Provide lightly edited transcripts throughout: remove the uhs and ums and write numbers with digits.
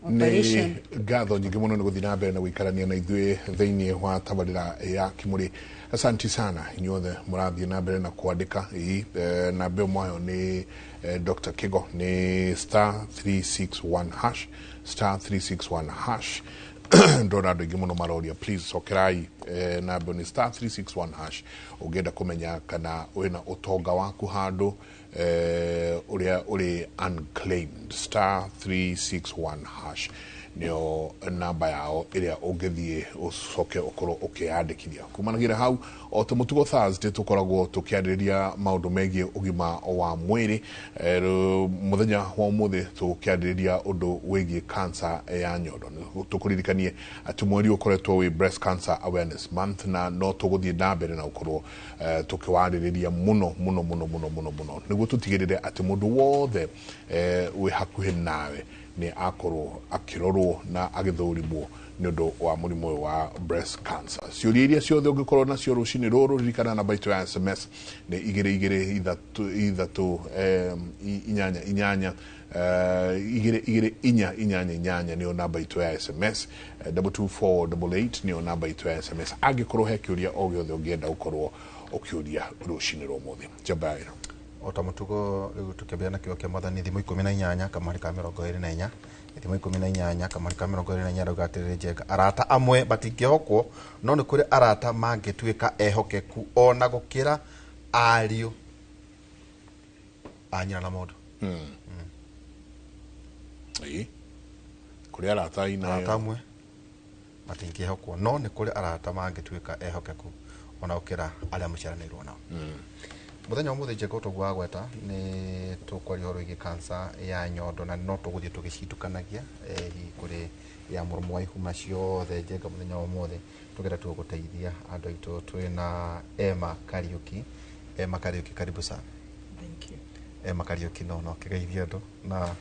operation. Nĩ ngatho nyingĩ mũno nĩ gũthiĩ na mbere na gũikarania na ithuĩ thĩinĩ wa tabarĩra ya Kimũrĩ. Asanti sana inyuothe mũrathiĩ na mbere na kwandĩka na mbere mwayo nĩ Dr. Kigo nĩ *361# *361# ndona andũ aingĩ mũno maroria please cokerai na mbere nĩ *361# ũngĩenda kũmenya kana wĩna ũtonga waku handũ ũrĩa ũrĩ unclaimed *361# nĩyo namba yao ĩrĩa ũngĩthiĩ ũcoke ũkorwo ũkĩyandĩkithia. Kumanagĩra hau o ta mũtugo Thursday tũkoragwo tũkĩarĩrĩria maũndũ megiĩ ũgima wa mwĩrĩ. Mũthenya wa ũmũthĩ tũkĩarĩrĩria ũndũ wĩgiĩ cancer ya nyondo. Tũkũririkanie atĩ mweri ũkoretwo wĩ breast cancer awareness month na no tũgũthiĩ na mbere na ũkorwo tũkĩwarĩrĩria mũno nĩguo tũtigĩrĩre atĩ mũndũ wothe wĩ hakuhĩ nawe nĩ akorwo akĩrorwo na agĩthũrimwo nĩ ũndũ wa mũrimũ ũyũ wa breast cancer. Ciũria iria ciothe ũngĩkorwo nacio rũcinĩ rũrũ ririkana namba itũ ya SMS nĩ 22388 nĩyo namba itũ ya SMS, 22488 nĩyo namba itũ ya SMS angĩkorwo he kĩũria o gĩothe ũngĩenda gũkorwo ũkĩũria rũcinĩ rũmũthĩ. Jabaira ota mutugo riu tukĩambia na kĩo kĩa mwathani thimo 18 kamari ka 24 thimo 18 kamari ka 24 rauga atĩrĩrĩ Njenga arata amwe batingĩhokwo no nĩ kũrĩ arata mangĩtuĩka ehokeku ona gũkĩra ariũ anyina na mũndũ kũrĩ arata amwe batingĩhokwo no nĩ kũrĩ arata mangĩtuĩka ehokeku ona gũkĩra arĩa mũciaranĩirwo nao. Muthenya ũmũthĩ Njenga ũtũgwa gweta nĩ tũkwaria ũhoro wĩgiĩ cancer ya nyondo na no tũgũthiĩ tũgĩcitukanagia kũrĩ ya mũrimũ wa ihuma ciothe. Njenga muthenya ũmũthĩ tũgera tũgũteithia andũ aitũ twĩna Emma Kariuki. Emma Kariuki, karibu sana. Thank you. Emma Kariuki no kĩgeithia andũ na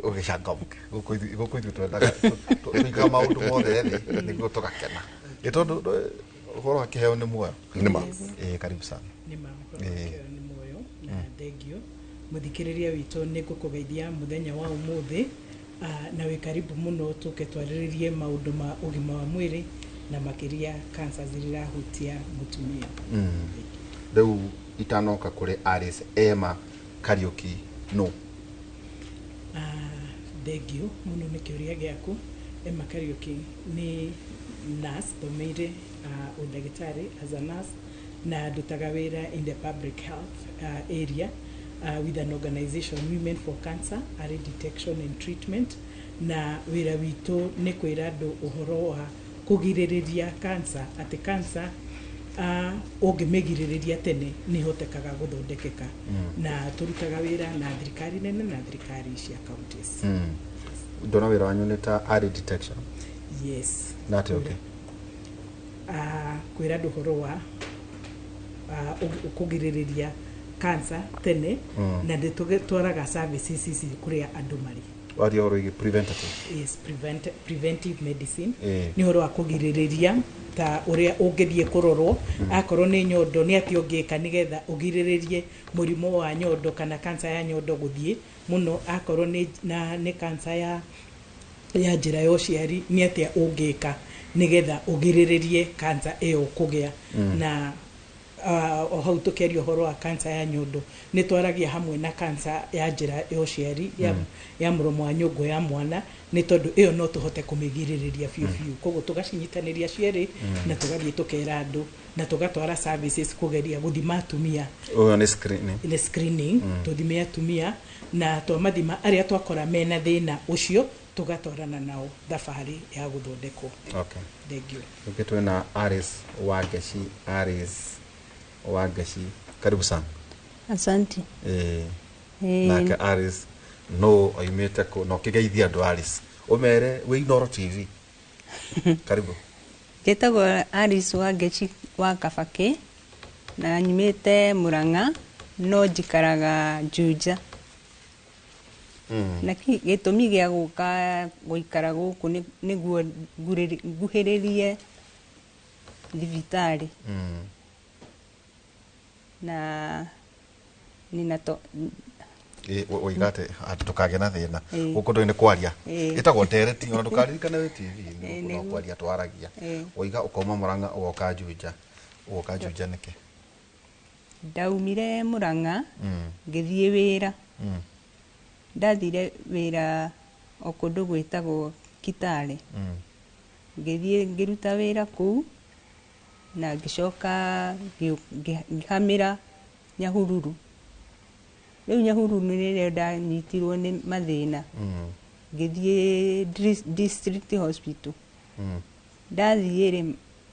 ũgĩcangamke gũkũ ithuĩ twendaga tũika maũndũ mothe thĩ nĩguo tũgakena nĩ tondũ ũhoro wa kĩheo nĩ muoyo. Karibu sana. Nĩ muoyo na thengio mũthikĩrĩria witũ nĩ ngũkũgeithia mũthenya wa ũmũthĩ na wĩ karibu mũno tũke twarĩrĩrie maũndũ ma ũgima wa mwĩrĩ na makĩria cancer zirahutia mũtumia. Rĩu itanoka kũrĩ Alice Emma Kariuki no thengio mũno nĩ kĩũria gĩaku. Emma Kariuki nĩ nurse thomeire udagĩtarĩ as a nurse na ndutaga wĩra in the public health area with an organization Women for Cancer Early Detection and Treatment, na wĩra witũ nĩ kwĩra andũ ũhoro wa kũgirĩrĩria cancer atĩ cancer ũngĩmĩgirĩrĩria tene nĩ hotekaga gũthondekeka na tũrutaga wĩra na thirikari nene na thirikari cia counties. Ndona wĩra wanyu nĩ ta early detection. Yes. That's okay. Kwĩra andũ ũhoro wa kũgirĩrĩria cancer tene na ndĩtwaraga services ici kũrĩa andũ marĩ. Waria ũhoro wĩgiĩ preventative. Yes, preventive medicine nĩ ũhoro wa kũgirĩrĩria ta ũrĩa ũngĩthiĩ kũrorwo akorwo nĩ nyondo nĩ atĩ ũngĩka nĩgetha ũgirĩrĩrie mũrimũ wa nyondo kana cancer ya nyondo gũthiĩ mũno. Akorwo nĩ cancer ya njĩra ya ũciari nĩ atĩ ũngĩka nĩgetha ũgirĩrĩrie cancer ĩyo kũgĩa. Na o hau tũkĩaria ũhoro wa cancer ya nyondo nĩ twaragia hamwe na cancer ya njĩra ya ũciari ya mũromo wa nyũngũ ya mwana nĩ tondũ ĩyo no tũhote kũmĩgirĩrĩria biũ. Koguo tũgacinyitanĩria cierĩ na tũgathiĩ tũkera andũ na tũgatwara services kũgeria gũthima atumia. Nĩ screening tũthime atumia na twamathima arĩa twakora mena thĩna ũcio tugatwarana nao thabarĩ ya gũthondekwo. Okay. Thank you. Tukitwe na Alice Wagashi, karibu sana. Asante. Nake Alice no oimete ko no kĩgeithia andũ Alice umere wĩ Inooro TV. Karibu. Getagwo Alice Wagashi wa Kabake na nyumĩte Murang'a no njikaraga Juja. Na gĩtũmi gĩa gũka gũikara gũkũ nĩguo nguhĩrĩrie thibitarĩ. Na oigate atukage na thina guko ndo ni kwaria itagwo tereti ona tukaririkana we TV no kwaria twaragia oiga ukoma Murang'a ugoka Juja nike ndaumire Murang'a ngithie wira ndathire wira okundu gwitagwo Kitale ngithie ngiruta wira kuu na ngicoka ngihamira Nyahururu riu Nyahururu nire ndanyitirwo ni mathina ngithie district hospital ndathire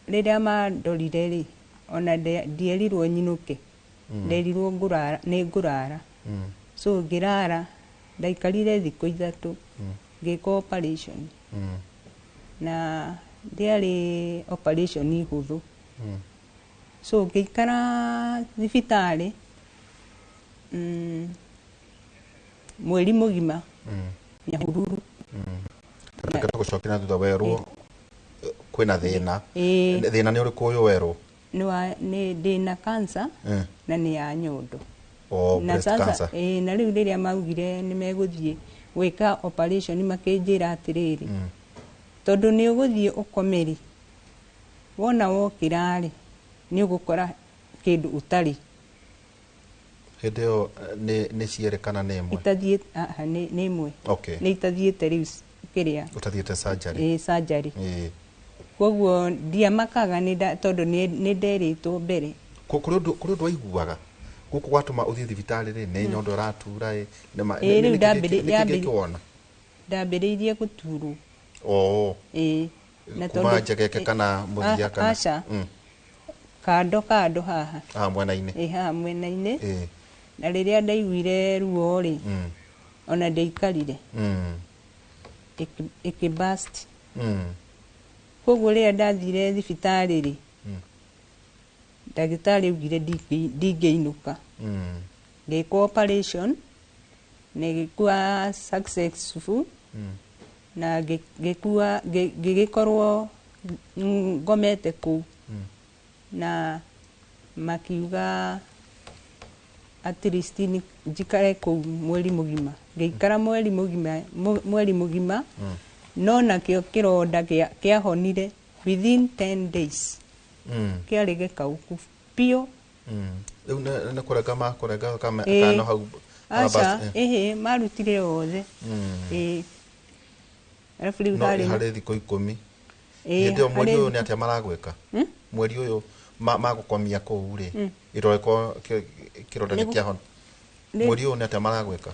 riria mandorire ri ona ndierirwo nyinuke nderirwo ngurara so ngirara ndaikarire thikũ 3 ngĩka operation na ndiarĩ operation ihũthũ so ngĩikara thibitarĩ mweri mũgima Nyahururu reke tugucokera thutha werwo kwina thina thina ni uriku uyu werwo ni ndina cancer na ni ya nyondo breast cancer na riu riria maugire ni meguthie gwika operation makinjira atiriri tondu ni uguthie ukomeri wona wokirari ni ugukora kindu utari hideo ni cierekana ni imwe itathie ni imwe okay ni itathiete riu kiria utathiete surgery surgery koguo ndiamakaga ni tondu ni nderitwo mbere kuri ndu aiguaga guku gwatuma uthie thibitari ri ni nyondo ratura ni ma riu ndambiriirie guturu na tondu njegeke kana muthia kana aca kando haha mwena-ini mwena-ini na riria ndaiguire ruo ri ona ndeikarire ikibust koguo riria ndathire thibitari ri ndagitari augire ndingĩinũka ngĩka operation nĩgĩkua successful na ngĩgĩkorwo ngomete kũu na makiuga at least njikare kũu mweri mũgima ngĩikara mweri mũgima no nakĩo kĩronda kĩahonire within 10 days kiarĩ gĩkauku pio riu nĩ kũrenga makũrenga kano hau aca marutire othe arabu riu harĩ thikũ 10 hĩndĩ ĩyo mweri ũyũ nĩ atĩa maragwĩka mweri ũyũ magũkomia kũu rĩ iroreko kĩronda nĩ kĩahona mweri ũyũ nĩ atĩa maragwĩka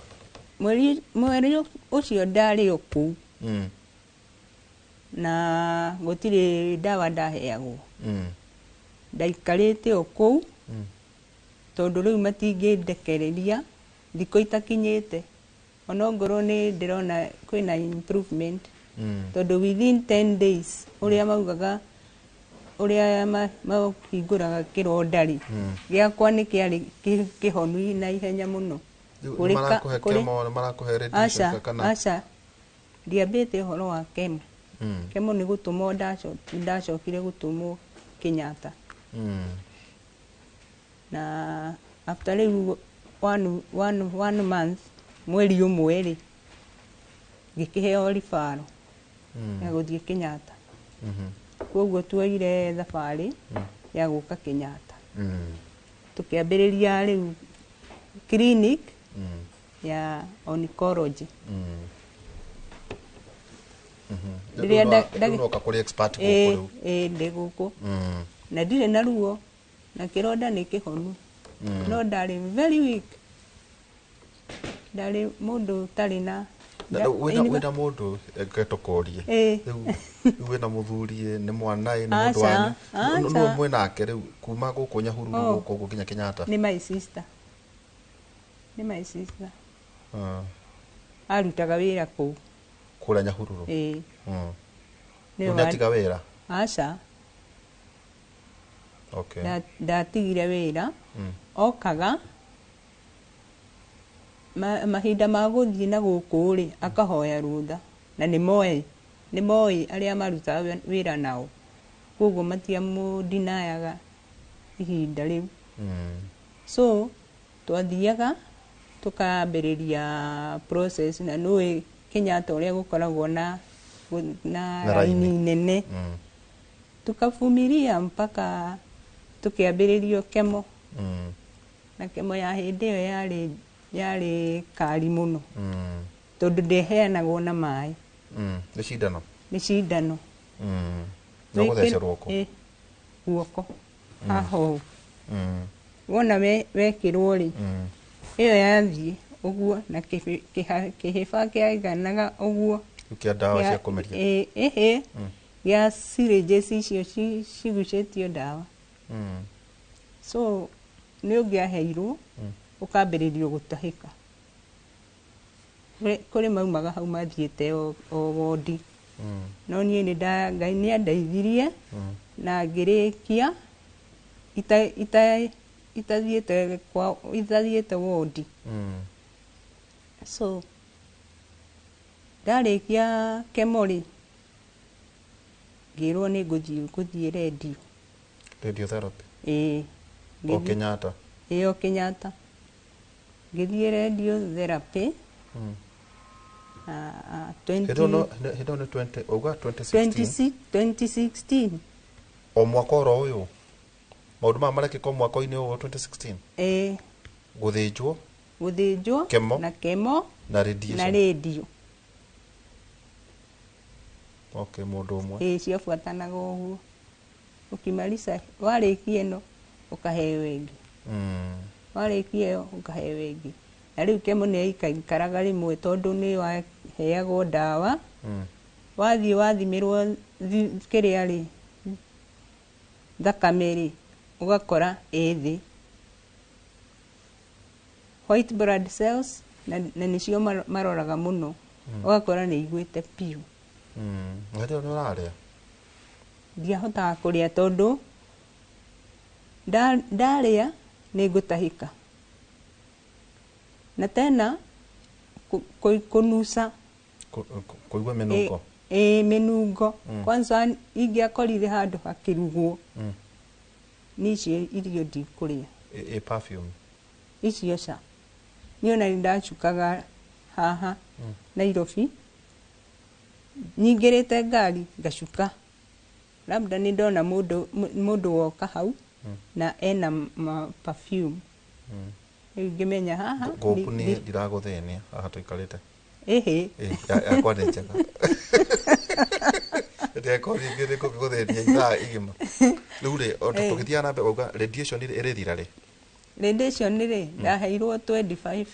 mweri ũcio ndarĩ o kũu na gũtirĩ ndawa ndaheagwo ndaikarĩte o kũu tondu riu matingĩndekereria thikũ itakinyĩte onongorwo nĩ ndĩrona kwĩna improvement tondu within 10 days ũrĩa maugaga ũrĩa mahingũraga kĩronda rĩ gĩakwa nĩ kĩarĩ kĩhonu na ihenya mũno aca ndiambĩte ũhoro wa kemo kemo nĩ gũtũmwo ndacokire gũtũmwo Kenyatta na after riu one month mweri ũmwe rĩ ngĩkĩheo ribaro ya gũthiĩ Kenyatta koguo tuoire thabarĩ ya gũka Kenyatta tũkĩambĩrĩria rĩu clinic ya oncology rĩrĩa ndagĩka kũrĩ expert gũkũ rĩu ndĩ gũkũ na ndirĩ na ruo na kĩronda nĩ kĩhonu no ndarĩ very weak ndarĩ mũndũ ũtarĩ na wĩna mũndũ ngetũkũrie rĩu wĩna mũthuri nĩ mwana nĩ mũndũ wanyu nũũ mwĩnake rĩu kuma gũkũ Nyahururu gũkũ ũguo nginya Kenyatta nĩ my sister arutaga wĩra kũu kũrĩa Nyahururu nĩ atiga wĩra aca ndatigire wĩra okaga mahinda ma gũthiĩ na gũkũ rĩ akahoya rũtha na nĩ moĩ arĩa marutaga wĩra nao koguo matiamũndinayaga ihinda rĩu so twathiaga tukambĩrĩria process na nũĩ Kenyatta ũrĩa gũkoragwo na raini nene tukavumilia mpaka tukiambĩrĩrio kemo na kemo ya hĩndĩ ĩyo yarĩ kari mũno tondũ ndĩheanagwo na maĩ nĩ cindano no gũthecerwo guoko haho wona wekĩrwo rĩ ĩyo yathiĩ ũguo na kĩhĩba kĩaiganaga ũguo kĩa ndawa cia kũmeria gĩa syringes icio cigucĩtio ndawa so nĩ ũngĩaheirwo ũkambĩrĩrio gũtahĩka kũrĩ maumaga hau mathiĩte o wodi no niĩ Ngai nĩ andeithirie na ngĩrĩkia itathiĩte wodi so ndarĩkia kemo rĩ ngĩrwo nĩ ngũthiĩ radio therapy o Kenyatta o Kenyatta ngĩthiĩ radio therapy 2016 o mwaka oro ũyũ maũndũ maya marekĩka mwaka-inĩ ũyũ 2016 gũthĩnjwo kemo na radio okay mũndũ ũmwe ciabuatanaga ũguo ũkimaliza warĩkia ĩno ũkaheo ĩngĩ warĩkia ĩyo ũkaheo ĩngĩ na rĩu kemo nĩ yaikaraga rĩmwe tondũ nĩ waheagwo ndawa wathiĩ wathimĩrwo kĩrĩa rĩ thakame rĩ ũgakora thĩ white blood cells na nĩcio maroraga mũno ũgakora nĩ igwĩte piũ nĩ ũrarĩa ndiahotaga kũrĩa tondũ ndarĩa nĩ ngũtahĩka na tena kũnusa kũigua mĩnungo mĩnungo kwanza ingĩakorire handũ hakĩrugwo n'icio irio ndikũrĩa perfume icio ca niĩ ona nĩndacukaga haha Nairobi nyingĩrĩte ngari ngacuka labda nĩ ndona mũndũ woka hau na ena perfume rĩu ngĩmenya haha ngũkũ nĩ ndiragũthĩnia haha tũikarĩte yakwa nĩ njega ndeko ningĩ gũthĩnia ithaa igima rĩu rĩ tũgĩthiaga na mbere uga radiation ĩrĩthira rĩ radiation rĩ ndaheirwo 25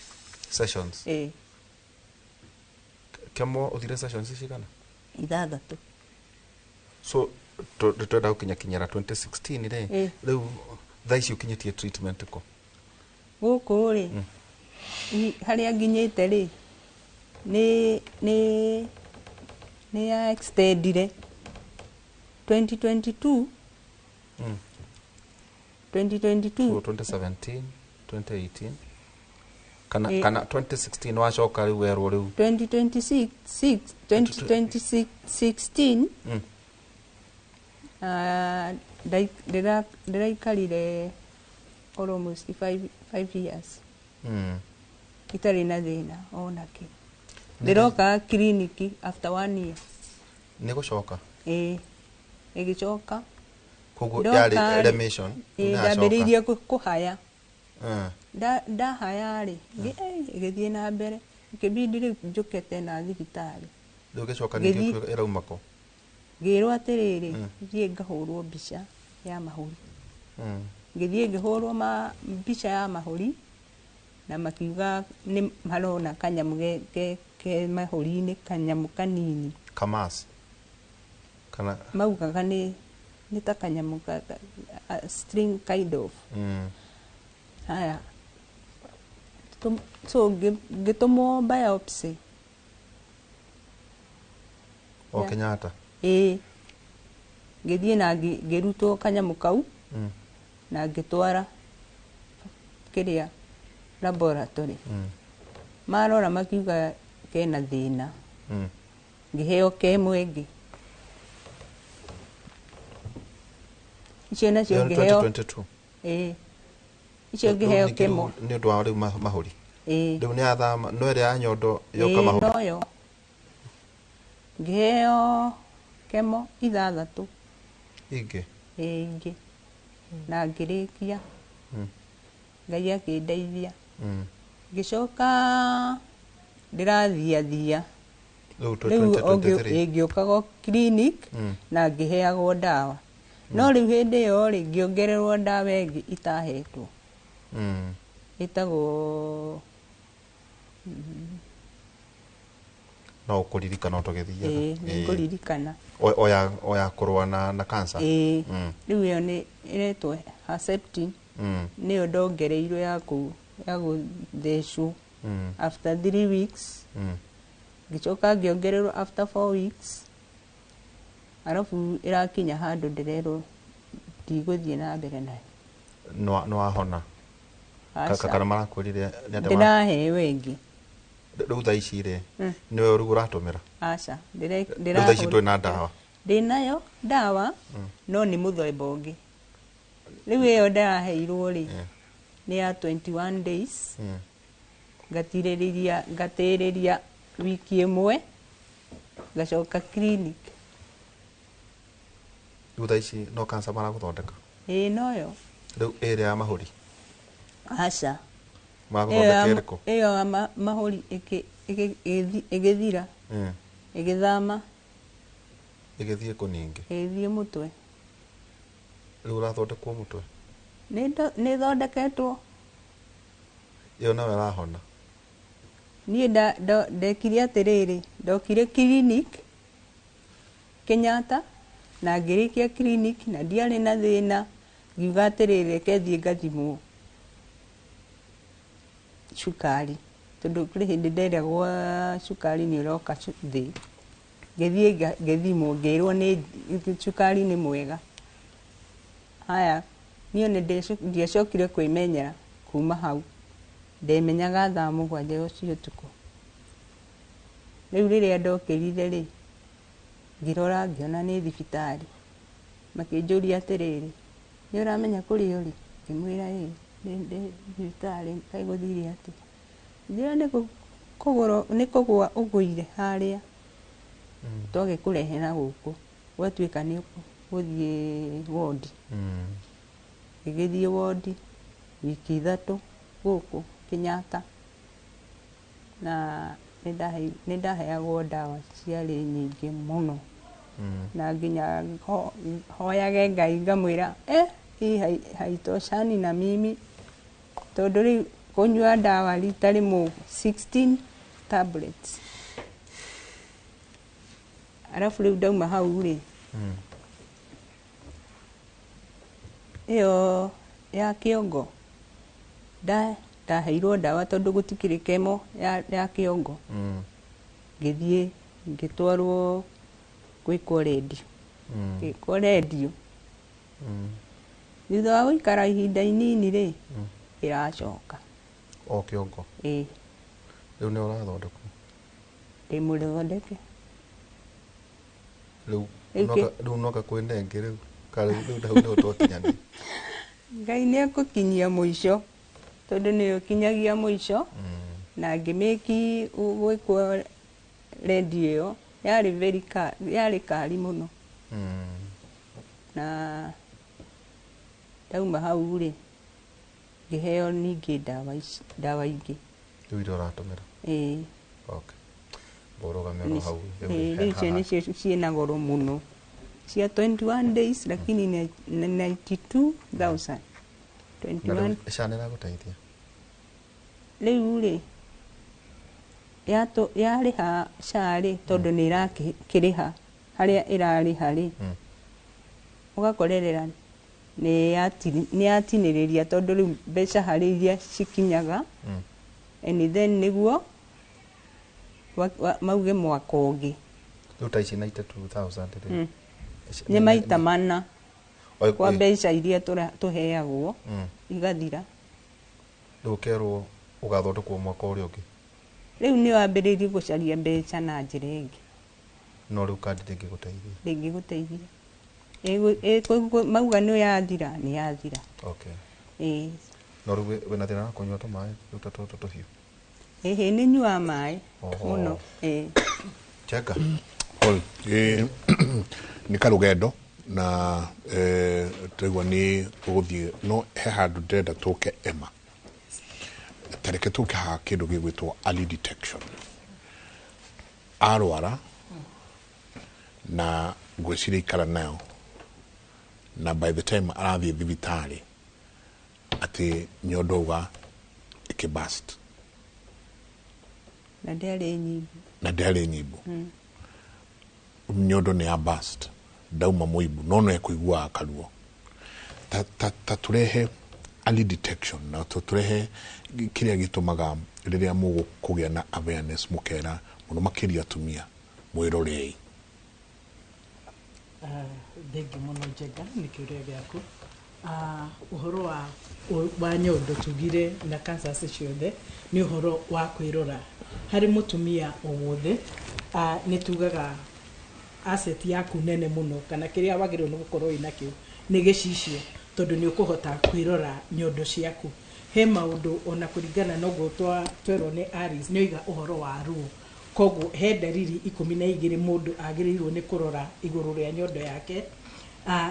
sessions kemo ũthire sessions cigana 6 so twenda gũkinyira 2016 rĩ rĩu thaa ici ũkinyĩtie treatment kũ gũkũ rĩ harĩa nginyĩte rĩ nĩ ya extendire 2022 2017 2018 kana 2016 wacoka rĩu werwo rĩu 2016 ndĩraikarire almost 5 years itarĩ na thĩna onakĩ ndĩroka kiriniki after 1 year nĩ gũcoka ĩgĩcoka koguo yarĩ remission ndambĩrĩirie kũhaya ndahaya rĩ ĩgĩthiĩ na mbere ikĩbidi rĩu njũke tena thibitarĩ rĩu gĩcoka ningĩ ĩrauma kũ ngĩrwo atĩrĩrĩ thiĩ ngahũrwo mbica ya mahũri ngĩthiĩ ngĩhũrwo mbica ya mahũri na makiuga nĩ marona kanyamũ ke mahũri-inĩ kanyamũ kanini kamas kana maugaga nĩ ta kanyamũ string kind of haya so ngĩtũmwo biopsy o Kenyatta ngĩthiĩ na ngĩrutwo kanyamũ kau na ngĩtwara kĩrĩa laboratory marora makiuga kena thĩna ngĩheo kemo ĩngĩ icio nacio ngĩheo icio ngĩheo kemo nĩ ũndũ wa rĩu mahũri ĩ Riu ni athama no ĩrĩa ya nyondo yoka mahũri. noyo ngĩheo kemo 6 Ingĩ. ingĩ na ngĩrĩkia Ngai akĩndeithia ngĩcoka ndĩrathiathia rĩu 2023. ngĩũkaga clinic na ngĩheagwo ndawa no rĩu hĩndĩ ĩyo rĩ ngĩongererwo ndawa ĩngĩ itahetwo ĩtagwo No ũkũririkana ũtũgĩthiaga. nĩngũririkana Oya kũrũa na cancer. rĩu ĩyo nĩ ĩretwo Herceptin nĩyo ndongereirwo ya gũthecwo after 3 weeks ngĩcoka ngĩongererwo after 4 weeks arabu ĩrakinya handũ ndĩrerwo ndigũthiĩ na mbere nayo. No wahona. Kana marakwĩrire ndĩraheo ĩngĩ rĩu thaa ici rĩ nĩwe rĩu ũratũmĩra. aca Rĩu thaa ici twĩna ndawa. ndĩnayo ndawa no nĩ mũthemba ũngĩ rĩu ĩyo ndĩraheirwo rĩ nĩ ya 21 days ngatĩrĩria wiki ĩmwe ngacoka clinic. Rĩu thaa ici no cancer maragũthondeka. noyo Rĩu ĩrĩa ya mahũri. aca Maragũthondeka ĩrĩkũ? ĩyo ya mahũri ĩgĩthira ĩgĩthama ĩgĩthiĩ kũningĩ. ĩgĩthiĩ mũtwe. Rĩu ũrathondekwo mũtwe. nĩ thondeketwo. Ĩyo nawe ĩrahona. niĩ ndekire atĩrĩrĩ ndokire clinic Kenyatta na ngĩrĩkia clinic na ndiarĩ na thĩna ngiuga atĩrĩrĩ reke thiĩ ngathimwo cukari tondũ kũrĩ hĩndĩ nderagwo cukari nĩ ũroka thĩ ngĩthiĩ ngĩthimwo ngĩrwo nĩ cukari nĩ mwega. Haya niĩ ndiacokire kwĩmenyera kuma hau ndemenyaga thaa 7 cia ũtukũ. Rĩu rĩrĩa ndokĩrire rĩ ngĩrora ngĩona nĩ thibitarĩ makĩnjũria atĩrĩrĩ nĩ ũramenya kũrĩa ũrĩ ngĩmwĩra ndĩ thibitarĩ kaĩ gũthire atĩ njĩra nĩ kũgũa ũgũire harĩa twagĩkũrehera gũkũ gwatuĩka nĩ gũthiĩ wondi. Ngĩgĩthiĩ wondi wiki 3 gũkũ Kenyatta na nĩ ndaheagwo ndawa ciarĩ nyingĩ mũno na nginya hoyage Ngai ngamwĩra haitoshani na mimi tondũ rĩu kũnyua ndawa rita rĩmwe 16 tablets. Arabu rĩu ndauma hau rĩ ĩyo ya kĩongo ndaheirwo ndawa tondũ gũtikĩrĩ kemo ya kĩongo. Ngĩthiĩ ngĩtwarwo gwĩkwo redio thutha wa gũikara ihinda inini rĩ ĩracoka. O kĩongo. Rĩu nĩ ũrathondekwo. Ndĩ mũthondeke. Rĩu noka kwĩnenge rĩu rĩu nĩ ũtokinyania. Ngai nĩ egũkinyia mũico tondũ nĩ ũkinyagia mũico na ngĩmĩki gwĩkwo redio ĩyo yarĩ kari mũno na ndauma hau rĩ ngĩheo ningĩ ndawa ingĩ. Rĩu iria ũratũmĩra. Okay. Rĩu icio nĩcio ciĩna goro mũno cia 21 days lakini 92,000. 21. Shanera gũteithia. Rĩu rĩ yarĩha carĩ tondũ nĩ irakĩrĩha harĩa ĩrarĩha rĩ ũgakorerera nĩ yatinĩrĩria tondũ rĩu mbeca harĩ iria cikinyaga and then nĩguo mauge mwaka ũngĩ. Rĩu ta ici 92,000 rĩ nĩ maita mana kwa mbeca iria tũheagwo igathira. Rĩu ũkerwo ũgathondekwo mwaka ũrĩa ũngĩ. Rĩu nĩ wambĩrĩirie gũcaria mbeca na njĩra ĩngĩ. No rĩu kandi ndĩngĩgũteithia. Mauga nĩ yathira nĩ yathira. Okay. No rĩu wĩna thĩna wa kũnyua tũmaĩ rĩu ta tũtũ tũhiũ. Ehe, nĩ nyua maĩ mũno. Cheka. Paul, nĩ karũgendo na tũigua nĩ tũgũthiĩ no he handũ ndĩrenda tũke Emma. Tareke tũke ha kĩndũ gĩgwĩtwo early detection. Arwara na ngwĩciria ikara nayo na by the time arathiĩ thibitarĩ atĩ nyondo uga ikibust Na ndĩarĩ nyimbu. Nyondo nĩ ya bust dauma mũibu no no ekuiguaga karuo. Ta turehe early detection na turehe kĩrĩa gĩtũmaga rĩrĩa mũgũkũgĩa na awareness mũkera mũno makĩria atumia mwĩrorei. Thengi mũno Njenga nĩ kĩũria gĩaku. Ũhoro wa nyondo tugire na cancer ciothe nĩ ũhoro wa kwĩrora harĩ mũtumia o wothe. Nĩ tugaga asset yaku nene mũno kana kĩrĩa wagĩrĩirwo nĩ gũkorwo wĩnakĩo nĩ gĩcicio tondũ nĩ ũkũhota kwĩrora nyondo ciaku. He maũndũ ona kũringana na ũguo twerwo nĩ Aris nĩ oiga ũhoro wa ruo. Koguo he ndariri 12 mũndũ agĩrĩirwo nĩ kũrora igũrũ rĩa nyondo yake.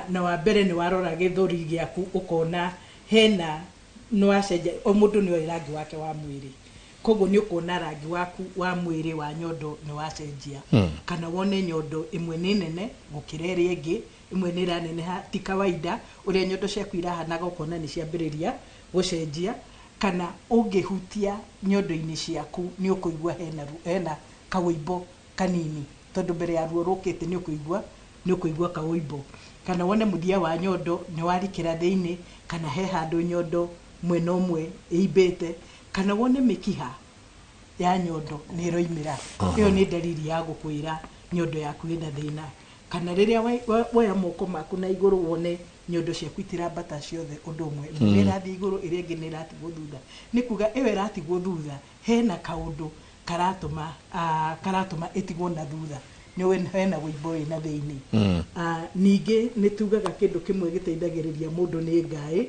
Na wa mbere nĩ warora gĩthũri gĩaku ũkona hena no acenja o mũndũ nĩ oĩ rangi wake wa mwĩrĩ. Koguo nĩ ũkona rangi waku wa mwĩrĩ wa nyondo nĩ wacenjia. Kana wone nyondo imwe nĩ nene gũkĩra ĩrĩa ĩngĩ, imwe nĩ iraneneha ti kawaida ũrĩa nyondo ciaku irahanaga ũkona nĩ ciambĩrĩria gũcenjia. Kana ũngĩhutia nyondo-inĩ ciaku nĩ ũkũigua hena kawĩimbo kanini tondũ mbere ya ruo rũkĩte nĩ ũkũigua kawĩimbo. Kana wone mũthia wa nyondo nĩ warikĩra thĩinĩ kana he handũ nyondo mwena ũmwe ĩimbĩte. Kana wone mĩkiha ya nyondo nĩ ĩroimĩra. Ĩyo nĩ dalili ya gũkwĩra nyondo yaku ĩna thĩna. Kana rĩrĩa woya moko maku na igũrũ wone nyondo ciaku itirambata ciothe ũndũ ũmwe. Ĩrĩa ĩrathiĩ igũrũ ĩrĩa ĩngĩ nĩ ĩratigwo thutha. Nĩ kuga ĩyo ĩratigwo thutha hena kaũndũ karatũma ĩtigwo na thutha. Nĩ hena wĩimbo wĩna thĩinĩ. Ningĩ nĩ tugaga kĩndũ kĩmwe gĩteithagĩrĩria mũndũ nĩ ngaĩ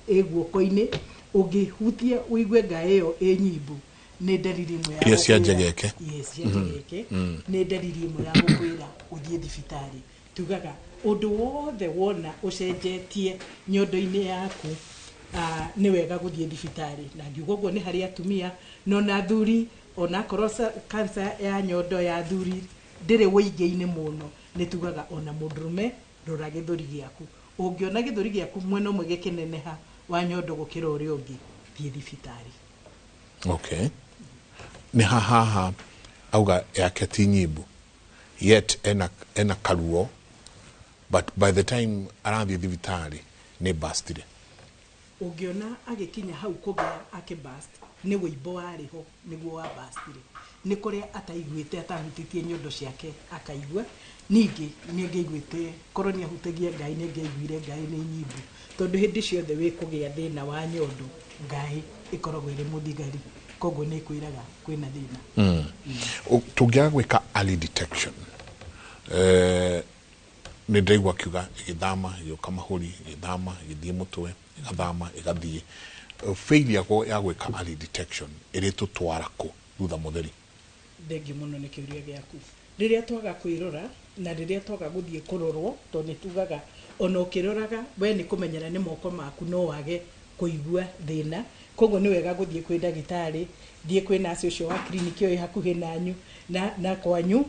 ĩ guoko-inĩ. Ũngĩhutia ũigue ngaĩ ĩyo ĩ nyimbu nĩ dalili ĩmwe ya cianjegeke. Nĩ dalili ĩmwe ya gũkwĩra ũthiĩ thibitarĩ. Tugaga ũndũ wothe wona ũcenjetie nyondo-inĩ yaku nĩ wega gũthiĩ thibitarĩ. Na ngiuga ũguo nĩ harĩ atumia no na athuri ona korwo cancer ya nyondo ya athuri ndĩrĩ wĩingĩ-inĩ mũno. Nĩ tugaga ona mũndũrũme rora gĩthũri gĩaku. Ũngĩona gĩthũri gĩaku mwena ũmwe gĩkĩneneha wa nyondo gũkĩra ũrĩa ũngĩ thiĩ thibitarĩ. Okay. Nĩ haha auga yake ti nyimbu yet ena karuo but by the time arathiĩ thibitarĩ nĩ bustire. Ũngĩona agĩkinya hau kũgĩa akĩbust nĩ wĩimbo warĩho nĩguo wa bustire. Nĩ kũrĩa ataiguĩte atahutĩtie nyondo ciake akaigua. Ningĩ nĩ angĩiguĩte korwo nĩ ahutagia ngaĩ nĩ angĩaiguire ngaĩ nĩ nyimbu. Tondũ hĩndĩ ciothe wĩ kũgĩa thĩna wa nyondo ngaĩ ĩkoragwo ĩrĩ mũthigari. Koguo nĩ kwĩraga kwĩna thĩna. Tũngĩaga gwĩka early detection nĩ ndaigua kiuga ĩgĩthama ĩgĩũka mahũri ĩgĩthama ĩgĩthiĩ mũtwe ĩgathama ĩgathiĩ. Failure ya gwĩka early detection ĩrĩtũtwara kũ thutha mũtheri? Thengi mũno nĩ kĩũria gĩaku. Rĩrĩa twaga kwĩrora na rĩrĩa twaga gũthiĩ kũrorwo tondũ nĩ tugaga ona ũkĩroraga we nĩ kũmenyera nĩ moko maku no wage kũigua thĩna. Koguo nĩ wega gũthiĩ kwĩ ndagĩtarĩ, thiĩ kwĩ nurse ũcio wa kiriniki ĩyo hakuhĩ nanyu na kwanyu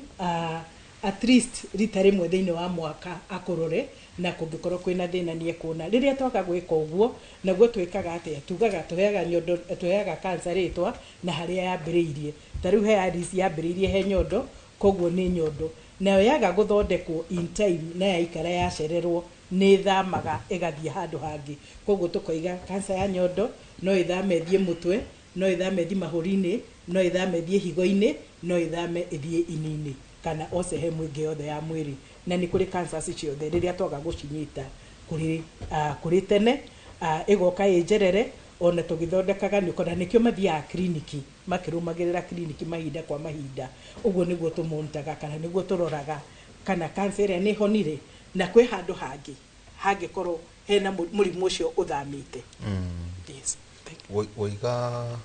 at least rita rĩmwe thĩinĩ wa mwaka akũrore na kũngĩkorwo kwĩna thĩna nĩ ekuona. Rĩrĩa twaga gwĩka ũguo naguo twĩkaga atĩa? Tugaga tũheaga nyondo tũheaga cancer rĩtwa na harĩa yambĩrĩirie. Ta rĩu he Aris yambĩrĩirie he nyondo koguo nĩ nyondo. Nayo yaga gũthondekwo in time na yaikara yacererwo nĩ thamaga ĩgathiĩ handũ hangĩ. Koguo tũkoiga cancer ya nyondo no ĩthame thiĩ mũtwe, no ĩthame thiĩ mahũri-inĩ, no ĩthame thiĩ higo-inĩ, no ĩthame ĩthiĩ ini-inĩ kana o sehemu ĩngĩ yothe ya mwĩrĩ. Na nĩ kũrĩ cancer ciothe rĩrĩa twaga gũcinyita kũrĩ tene ĩgoka ĩnjerere ona tũgĩthondekaga nĩ ũkona nĩkĩo mathiaga kiriniki makĩrũmagĩrĩra kiriniki mahinda kwa mahinda. Ũguo nĩguo tũmonitaga kana nĩguo tũroraga kana cancer ĩrĩa nĩ honire na kwĩ handũ hangĩ hangĩkorwo hena mũrimũ ũcio ũthamĩte. Yes. Woiga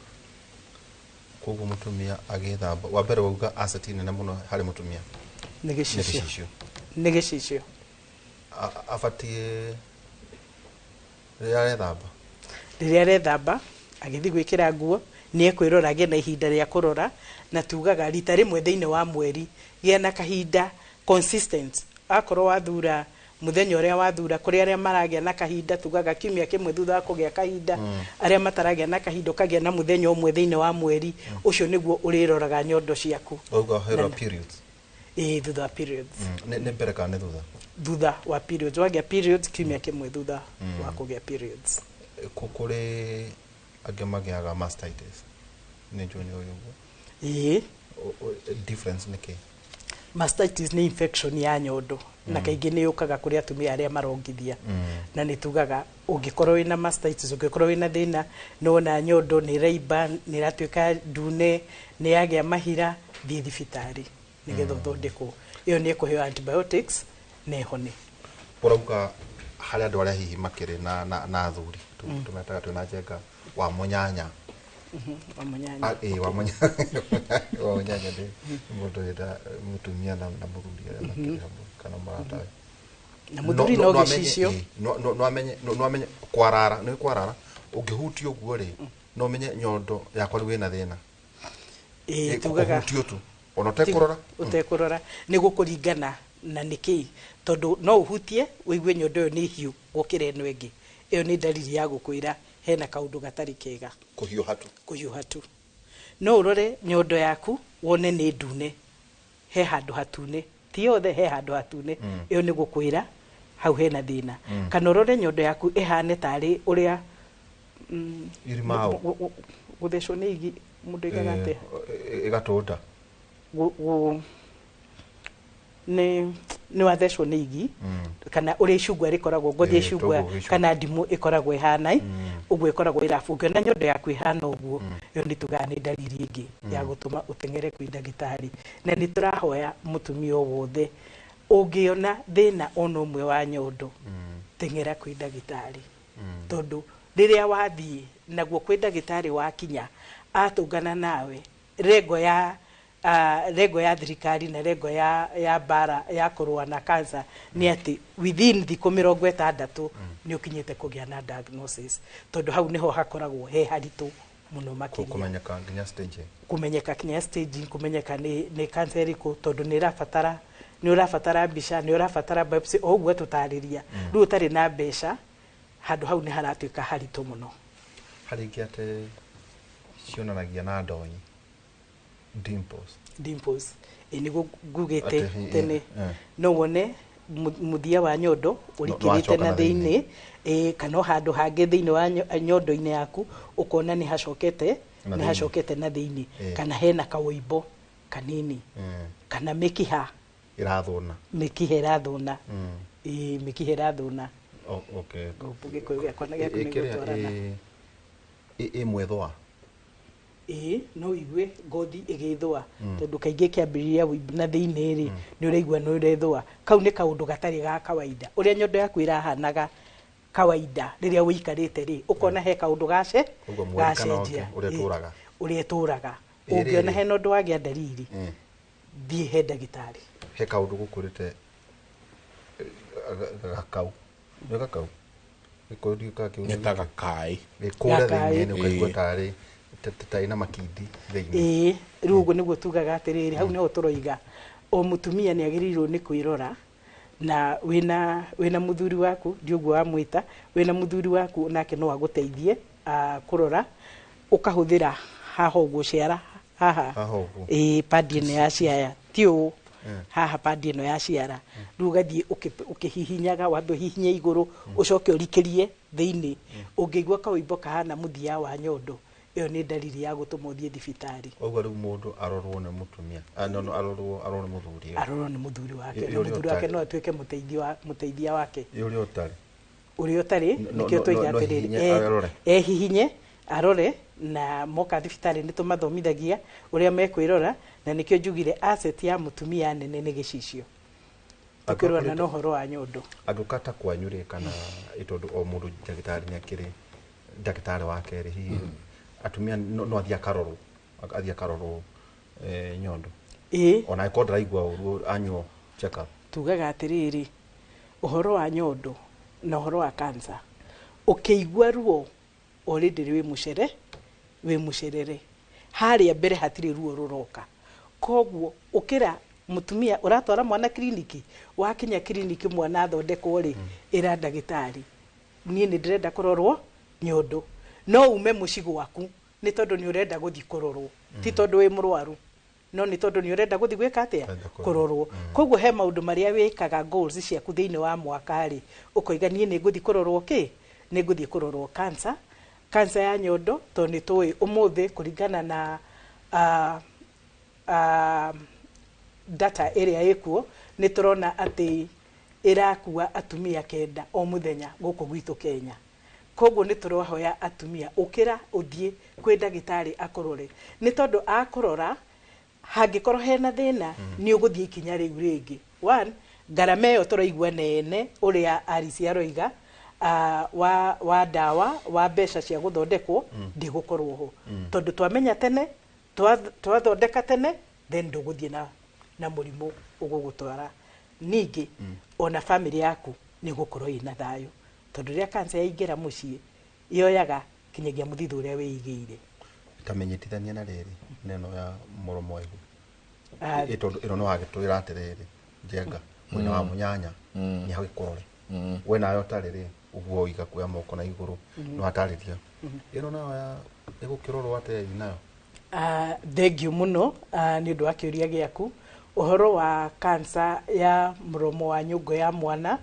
koguo mutumia agithamba wa mbere wauga asset nene muno hari mutumia nĩ gĩcicio abatie rĩrĩa arethamba agĩthiĩ gwĩkĩra nguo nĩ ekwĩrora agĩe na ihinda rĩa kũrora na tugaga rita rĩmwe thĩinĩ wa mweri gĩa na kahinda consistent akorwo wathura muthenya ũrĩa wathura kũrĩ arĩa maragĩa na kahinda tugaga kiumia kĩmwe thutha wa kũgĩa kahinda arĩa mataragĩa na kahinda kagĩa na muthenya ũmwe thĩinĩ wa mweri ũcio nĩguo ũrĩroraga nyondo ciaku periods thutha wa periods nĩ mbere kana nĩ thutha wa periods wagĩa periods kiumia kĩmwe thutha wa kũgĩa periods kũrĩ angĩ magĩaga mastitis nĩ njũĩ nĩ ũguo difference nĩ kĩ mastitis nĩ infection ya nyondo na kaingĩ nĩ yũkaga kũrĩ atumia arĩa marongithia na nĩ tugaga ũngĩkorwo wĩna mastitis ũngĩkorwo wĩna thĩna nĩwona nyondo nĩ ĩraimba nĩ ĩratuĩka ndune nĩ yagĩa mahira thiĩ thibitarĩ nĩgetha ũthondekwo ĩyo nĩ ĩkũheo antibiotics na ĩhone ũrauga harĩ andũ arĩa hihi makĩrĩ na athuri tumetaga twĩna njenga wa munyanya wa munyanya ndĩ mũndũ wĩta mũtumia na mũthuri arĩa makĩrĩ hamwe kana marata na mũthuri no gĩcicio no amenye kwarara nĩ kwarara ũngĩhutia ũguo rĩ no menye nyondo yakwa rĩu ĩna thĩna tugaga tu ona ũtekũrora nĩ gũkũringana na nĩkĩ tondũ no ũhutie wĩigue nyondo ĩyo nĩ hiũ gũkĩra ĩno ĩngĩ ĩyo nĩ dalili ya gũkwĩra hena kaũndũ gatarĩ kega kũhiũha tu no ũrore nyondo yaku wone nĩ ndune he handũ hatune ti yothe he handũ hatune ĩyo nĩ gũkwĩra hau hena thĩna kana ũrore nyondo yaku ĩhane tarĩ ũrĩa gũthecwo nĩ igi mũndũ igaga atĩa ĩgatũnda nĩ wathecwo nĩ igi kana ũrĩa icungwa rĩkoragwo ngothi icungwa kana ndimũ ĩkoragwo ĩhana ũguo ĩkoragwo ĩrabu ũngĩona nyondo yaku ĩhana ũguo ĩyo nĩ tugaga nĩ dalili ĩngĩ ya gũtũma ũteng'ere kwĩ ndagĩtarĩ na nĩ tũrahoya mũtumia o wothe ũngĩona thĩna ona ũmwe wa nyondo teng'era kwĩ ndagĩtarĩ tondũ rĩrĩa wathiĩ naguo kwĩ ndagĩtarĩ wakinya atũngana nawe rengo ya thirikari na rengo ya bara ya kũrũa na cancer nĩ atĩ within thikũ 60 nĩ ũkinyĩte kũgĩa na diagnosis tondũ hau nĩho hakoragwo he haritũ mũno makĩria kũmenyeka kinya stage kũmenyeka nĩ cancer ĩrĩkũ tondũ nĩ ũrabatara mbica nĩ ũrabatara biopsy o ũguo tũtarĩria rĩu ũtarĩ na mbeca handũ hau nĩ haratuĩka haritũ mũno harĩ ingĩ atĩ cionanagia na ndonyi dimples nĩguo ngugĩte tene no wone muthia wa nyondo ũrikĩrĩte na thĩinĩ kana handũ hangĩ thĩinĩ wa nyondo-inĩ yaku ũkona nĩ hacokete na thĩinĩ kana hena kaũimbo kanini kana mĩkiha ĩrathũna ĩmwethwa no igue ngothi ĩgĩthũa tondũ kaingĩ kĩambĩrĩria wũimbo na thĩinĩ rĩ nĩ ũraigua nĩ ũrethũa kau nĩ kaũndũ gatarĩ ga kawaida ũrĩa nyondo yaku ĩrahanaga kawaida rĩrĩa wĩikarĩte rĩ ũkona he kaũndũ gacenjia ũrĩa ũtũraga ũngĩona hena ũndũ wagĩa dalili thiĩ he ndagĩtarĩ he kaũndũ gũkũrĩte gakau nĩtaga kai kũrĩa thĩinĩ ũkaigua tarĩ taina makindi thĩinĩ rĩu ũguo nĩguo tugaga atĩrĩrĩ hau nĩho tũroiga o mũtumia nĩ agĩrĩirwo nĩ kwĩrora na wĩna mũthuri waku ndiũguo wamwĩta wĩna mũthuri waku nake no agũteithie kũrora ũkahũthĩra haha ũguo ciara haha padi ĩno ya ciara ti ũũ haha padi ĩno ya ciara rĩu ũgathiĩ ũkĩhihinyaga wambe ũhihinye igũrũ ũcoke ũrikĩrie thĩinĩ ũngĩigua kaũimbo kahana mũthia wa nyondo ĩyo nĩ dalili ya gũtũma ũthiĩ thibitarĩ ũguo rĩu mũndũ arorwo nĩ mũtumia arorwo nĩ mũthuri wake na mũthuri wake no atuĩke mũteithia wake ũrĩa ũtarĩ nĩkĩo tũiga atĩrĩrĩ ehihinye arore na moka thibitarĩ nĩ tũmathomithagia ũrĩa mekwĩrora na nĩkĩo njugire asset ya mũtumia nene nĩ gĩcicio tũkĩrora na ũhoro wa nyondo angĩkata kwanyu rĩ kana tondũ o mũndũ ndagĩtarĩ nĩ akĩrĩ ndagĩtarĩ wake rĩ hihi atumia no athiĩ akarorwo athia karoro nyondo ĩ ona iko ndiraigua ũru annual check up tugaga atiriri uhoro wa nyondo na uhoro wa cancer ukĩigua ruo already wi mucerere haria mbere hatire ruo ruroka koguo ukira mutumia uratwara mwana kliniki wakinya kliniki mwana athondekwo ri ira ndagitari nie ni ndirenda kurorwo nyondo no ume muci gwaku ni tondu ni urenda guthi kurorwo ti tondu wi murwaru no ni tondu ni urenda guthi gwika atia kurorwo koguo he maundu maria wikaga goals ciaku thiini wa mwaka ri ukoiga nie ni guthi kurorwo ni guthi kurorwo cancer ya nyondo to ni tui umuthi kuringana na data area ikuo ni turona ati irakua atumia kenda o muthenya guku gwitu Kenya koguo ni turohoya atumia ukira uthie kwi ndagitari akurore ni tondu akurora hangikorwo hena thina ni uguthie ikinya riu ringi one ngarama iyo turaigua nene uria arisi aroiga wa dawa wa mbeca cia guthondekwo ndigukorwo ho tondu twamenya tene twathondeka tene then nduguthie na murimu ugugutwara ningi ona family yaku ni gukorwo ina thayo tondu ria cancer yaingira mucii yoyaga kinyagia muthithu uria wiigire tamenyitithania na riri neno ya muromo egu itondo iro no agitwira atiriri njenga mwina wa munyanya ni hagikorore we nayo tariri uguo iga kuya moko na iguru no atariria ino nayo ya igukirorwo ate nayo thank you muno ni ndu akiuria giaku uhoro wa cancer ya muromo wa nyungu ya mwana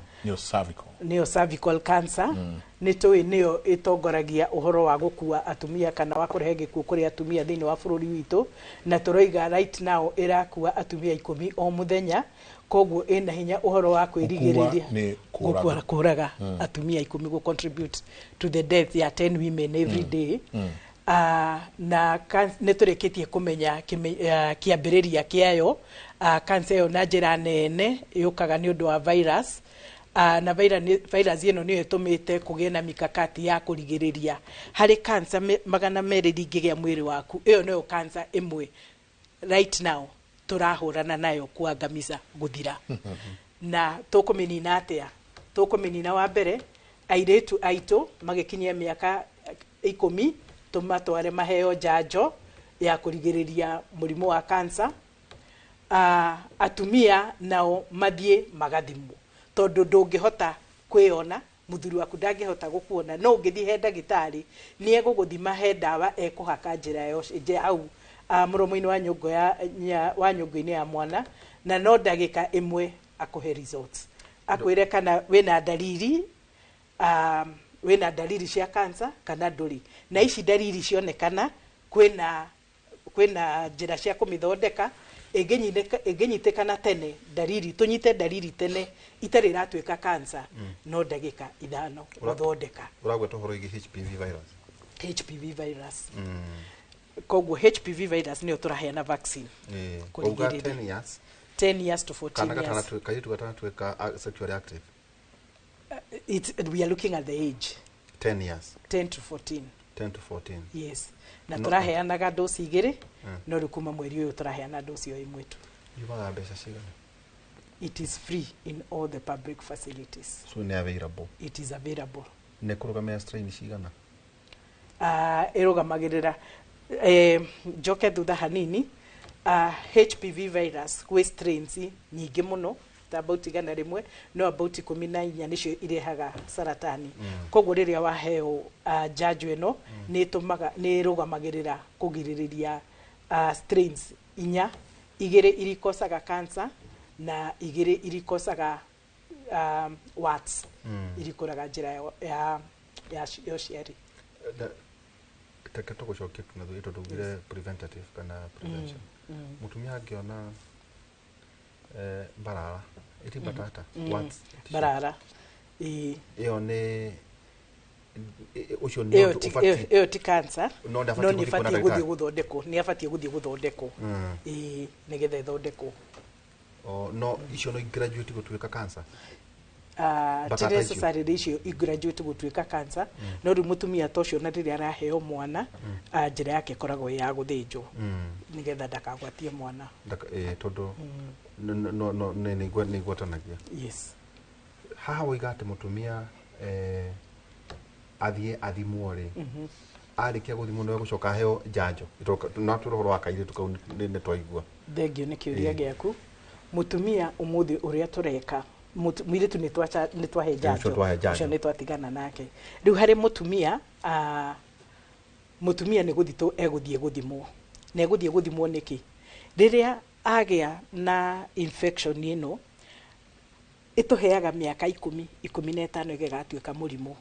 neo cervical cancer ni tui neo itongoragia uhoro wa gukua atumia kana wa kurehe gikuo kuri atumia thiini wa bururi witu na turoiga right now irakua atumia 10 o muthenya koguo ina hinya uhoro wa kwirigiriria kuraga atumia 10 go contribute to the death ya 10 women every day na nä tå rä kä tie kå menya kä ambä rä ria kä ayo cancer ĩyo na njä ra nene yå kaga nä å ndå wa virus na virus ĩno nä yo ĩtũmä te kå gä na mikakati ya kå rigä rä ria harä cancer magana merä ringä gä a mwä rä waku ĩyo nä yo cancer ĩmwe right now tå rahå rana nayo kuangamiza gå thira na tå kå mä nina atä a tå kå mä nina wa mbere airä tu aitå magä kinyia mä aka 10 tumatware maheo njanjo ya kurigiriria murimu wa cancer atumia nao mathie magathimwo tondu ndungihota kwiona muthuri waku ndangihota gukuona no ngithi he ndagitari ni eguguthima he ndawa ekuhaka njira yo je au muromo-ini wa nyungu wa nyungu-ini ya mwana na no ndagika imwe akuhe results akwire kana wina dalili wina dalili cia cancer kana nduri na ici dalili cionekana kwina njira cia kumithondeka inginyitikana tene dalili tunyite dalili tene itari ratwika cancer no ndagika 5 guthondeka uragweta horo igi HPV virus koguo HPV virus ni turaheana vaccine kuuga 10 years to 14 years kana gatana tweka sexually active we are looking at the age 10 years 10 to 14 yes na turaheanaga dosi igiri no rikuma mweri uyu turaheana dosi yo imwe tu yubaga mbeca cigana it is free in all the public facilities so ni available it is available ne kurugamia strain cigana irugamagirira njoke thutha hanini HPV virus with strains nyingi muno about igana rimwe no about 14 nicio irehaga saratani koguo riria waheo njanjo ino ni tumaga ni rugamagirira kugiririria strains inya igiri irikosaga cancer na igiri irikosaga warts irikuraga njira ya ciari takato gucokia kuna thuito tugire preventative kana prevention mutumia angiona barara iti batata once barara iyo ne ucio no ufati iyo ti cancer no ni fati guthie guthondeko ni afati guthie guthondeko nigetha ithondeko no icio no graduate gutuika cancer Mpaka ti ataicio. necessarily icio igraduate gũtuĩka cancer no rĩu mũtumia ta ũcio na rĩrĩa araheo mwana njĩra yake ĩkoragwo ya gũthĩnjwo nĩgetha ndakagwatie mwana tondũ nĩ igwatanagia yes haha woiga atĩ mũtumia athiĩ athimwo rĩ arĩkia gũthimwo nĩ gũcoka aheo njanjo na twĩra ũhoro wa kairĩtu kau nĩ twaigua thengio nĩ kĩũria gĩaku mũtumia ũmũthĩ ũrĩa tũreka mũirĩtu nĩ twahe njanjo ũcio nĩ twatigana nake rĩu harĩ mũtumia nĩ gũthitũ egũthiĩ gũthimwo na egũthiĩ gũthimwo nĩkĩ rĩrĩa agĩa na infection ĩno ĩtũheaga mĩaka 15 ĩgatuĩka mũrimũ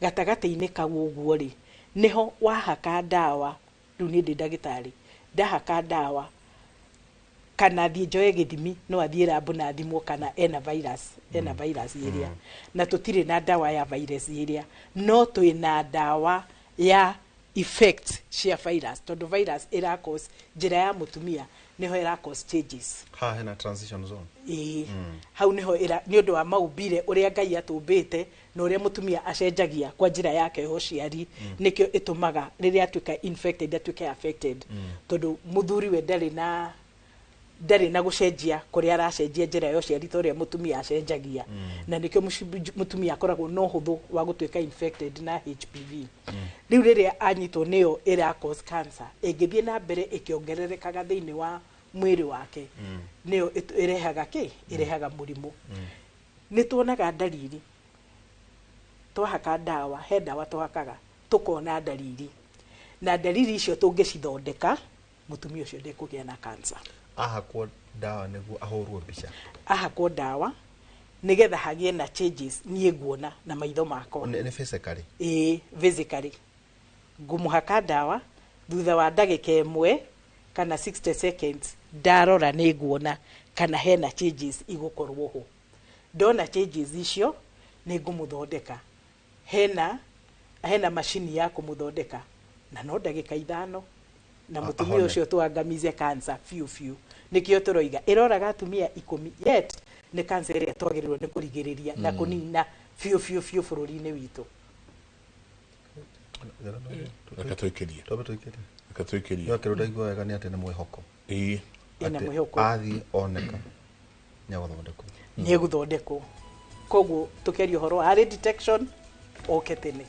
gatagatĩ-inĩ kau ũguo rĩ niho wahaka ndawa rĩu nĩ ndĩ ndagĩtarĩ ndahaka ndawa kana thiĩ njoe gĩthimi no athiĩ rabu na thimwo kana ena virus ĩrĩa na tũtirĩ na ndawa ya virus ĩrĩa no twĩna ndawa ya effect cia virus tondũ virus ĩrakos njĩra ya mũtumia niho ĩrakos changes haha hena transition zone hau niho nĩ ũndũ wa maumbire ũrĩa Ngai atũmbĩte na ũrĩa mũtumia acenjagia kwa njĩra yake ya ũciari nĩkĩo ĩtũmaga rĩrĩa atuĩka infected atuĩke affected tondũ mũthuri we ndarĩ na gũcenjia kũrĩa aracenjia njĩra ya ũciari ta ũrĩa mũtumia acenjagia na nĩkĩo mũtumia akoragwo na ũhũthũ wa gũtuĩka infected na HPV rĩu rĩrĩa anyitwo nĩyo ĩra cause cancer ĩngĩthiĩ na mbere ĩkĩongererekaga thĩinĩ wa mwĩrĩ wake nĩyo ĩrehaga ĩrehaga mũrimũ nĩ tuonaga dalili twahaka ndawa he ndawa twahakaga tukona dalili na dalili icio tũngĩcithondeka mũtumia ũcio ndekũgĩa na cancer ahakwo ndawa nĩguo ahũrwo mbica ahakwo ndawa nĩgetha hagĩe na changes niĩ nguona na maitho makwa nĩ physically physically ngũmũhaka ndawa thutha wa ndagĩka ĩmwe kana 60 seconds ndarora nĩ nguona kana hena changes igũkorwo ho ndona changes icio nĩ ngũmũthondeka hena macini ya kũmũthondeka na no ndagĩka 5 na mũtumia ũcio twangamize cancer fiu nĩkĩo tũroiga ĩroraga atumia 10 yet nĩ cancer ĩrĩa twagĩrĩirwo nĩ kũrigĩrĩria na kũnina fiu bũrũri-inĩ witũ reka twĩkĩrie no kĩrũ ndaigua wega nĩ atĩ nĩ mwĩhoko ĩna mwĩhoko athiĩ oneka nĩ egũthondekwo koguo tũkĩaria ũhoro wa early detection oke tene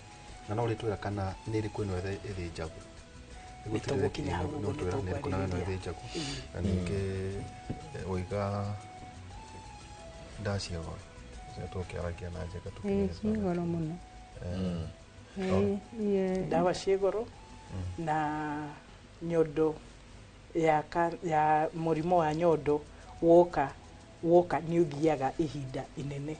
na no ũrĩtwĩra kana nĩ ĩrĩkũ ĩno ĩthĩnjagwo nĩtũgũkinya hau ũguo nĩtũkwarĩrĩria na ningĩ ũiga ndaciagwo tũkĩaragia na njega ciĩ goro mũno ndawa ciĩ goro na nyondo ya mũrimũ wa nyondo woka nĩ ũthiaga ihinda inene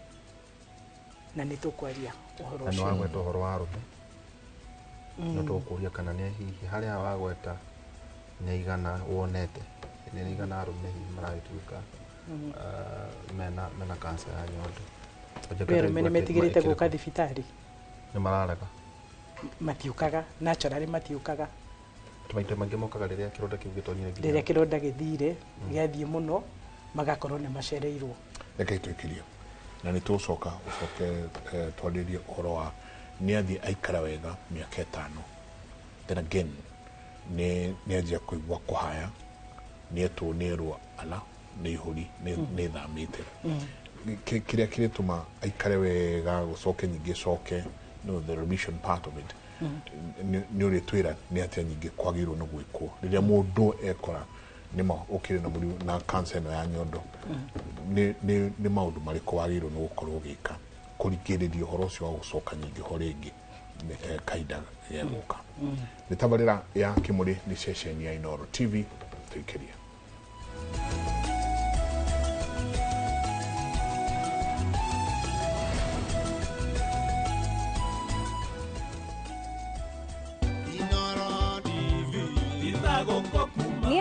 na nĩ tũkwaria ũhoro ũcio na nĩwagweta ũhoro wa arũme no tũkũria kana nĩ hihi harĩa wagweta nĩ igana wonete nĩ igana arũme hihi maragĩtuĩka mena cancer ya nyondo arũme nĩ metigĩrĩte gũka thibitarĩ nĩ mararega matiũkaga naturally matiũkaga maita maingĩ mokaga rĩrĩa kĩronda kĩu gĩtonyire rĩrĩa kĩronda gĩthire gĩathiĩ mũno magakorwo nĩ macereirwo reke twĩkĩrie na nĩ tũcoke twarĩrie ũhoro wa nĩ athiĩ aikara wega mĩaka 5 then again nĩ anjia kũigua kũhaya nĩ etwo nĩ erwo ala nĩ ihũri nĩ thamĩte kĩrĩa kĩrĩtũma aikare wega gũcoke nyingĩ coke no the remission part of it nĩ ũrĩtwĩra nĩ atĩa nyingĩ kwagĩrĩirwo nĩ gwĩkwo rĩrĩa mũndũ ekora nĩma ũkĩrĩ na mũrimũ na cancer ĩno ya nyondo nĩ maũndũ marĩkũ wagĩrĩirwo nĩ gũkorwo gĩka kũrigĩrĩria ũhoro ũcio wa gũcoka nyingĩ ho rĩngĩ kahinda gegũka nĩ tabarĩra ya Kĩmũrĩ nĩ ceceni ya Inooro TV twĩkĩrie nĩ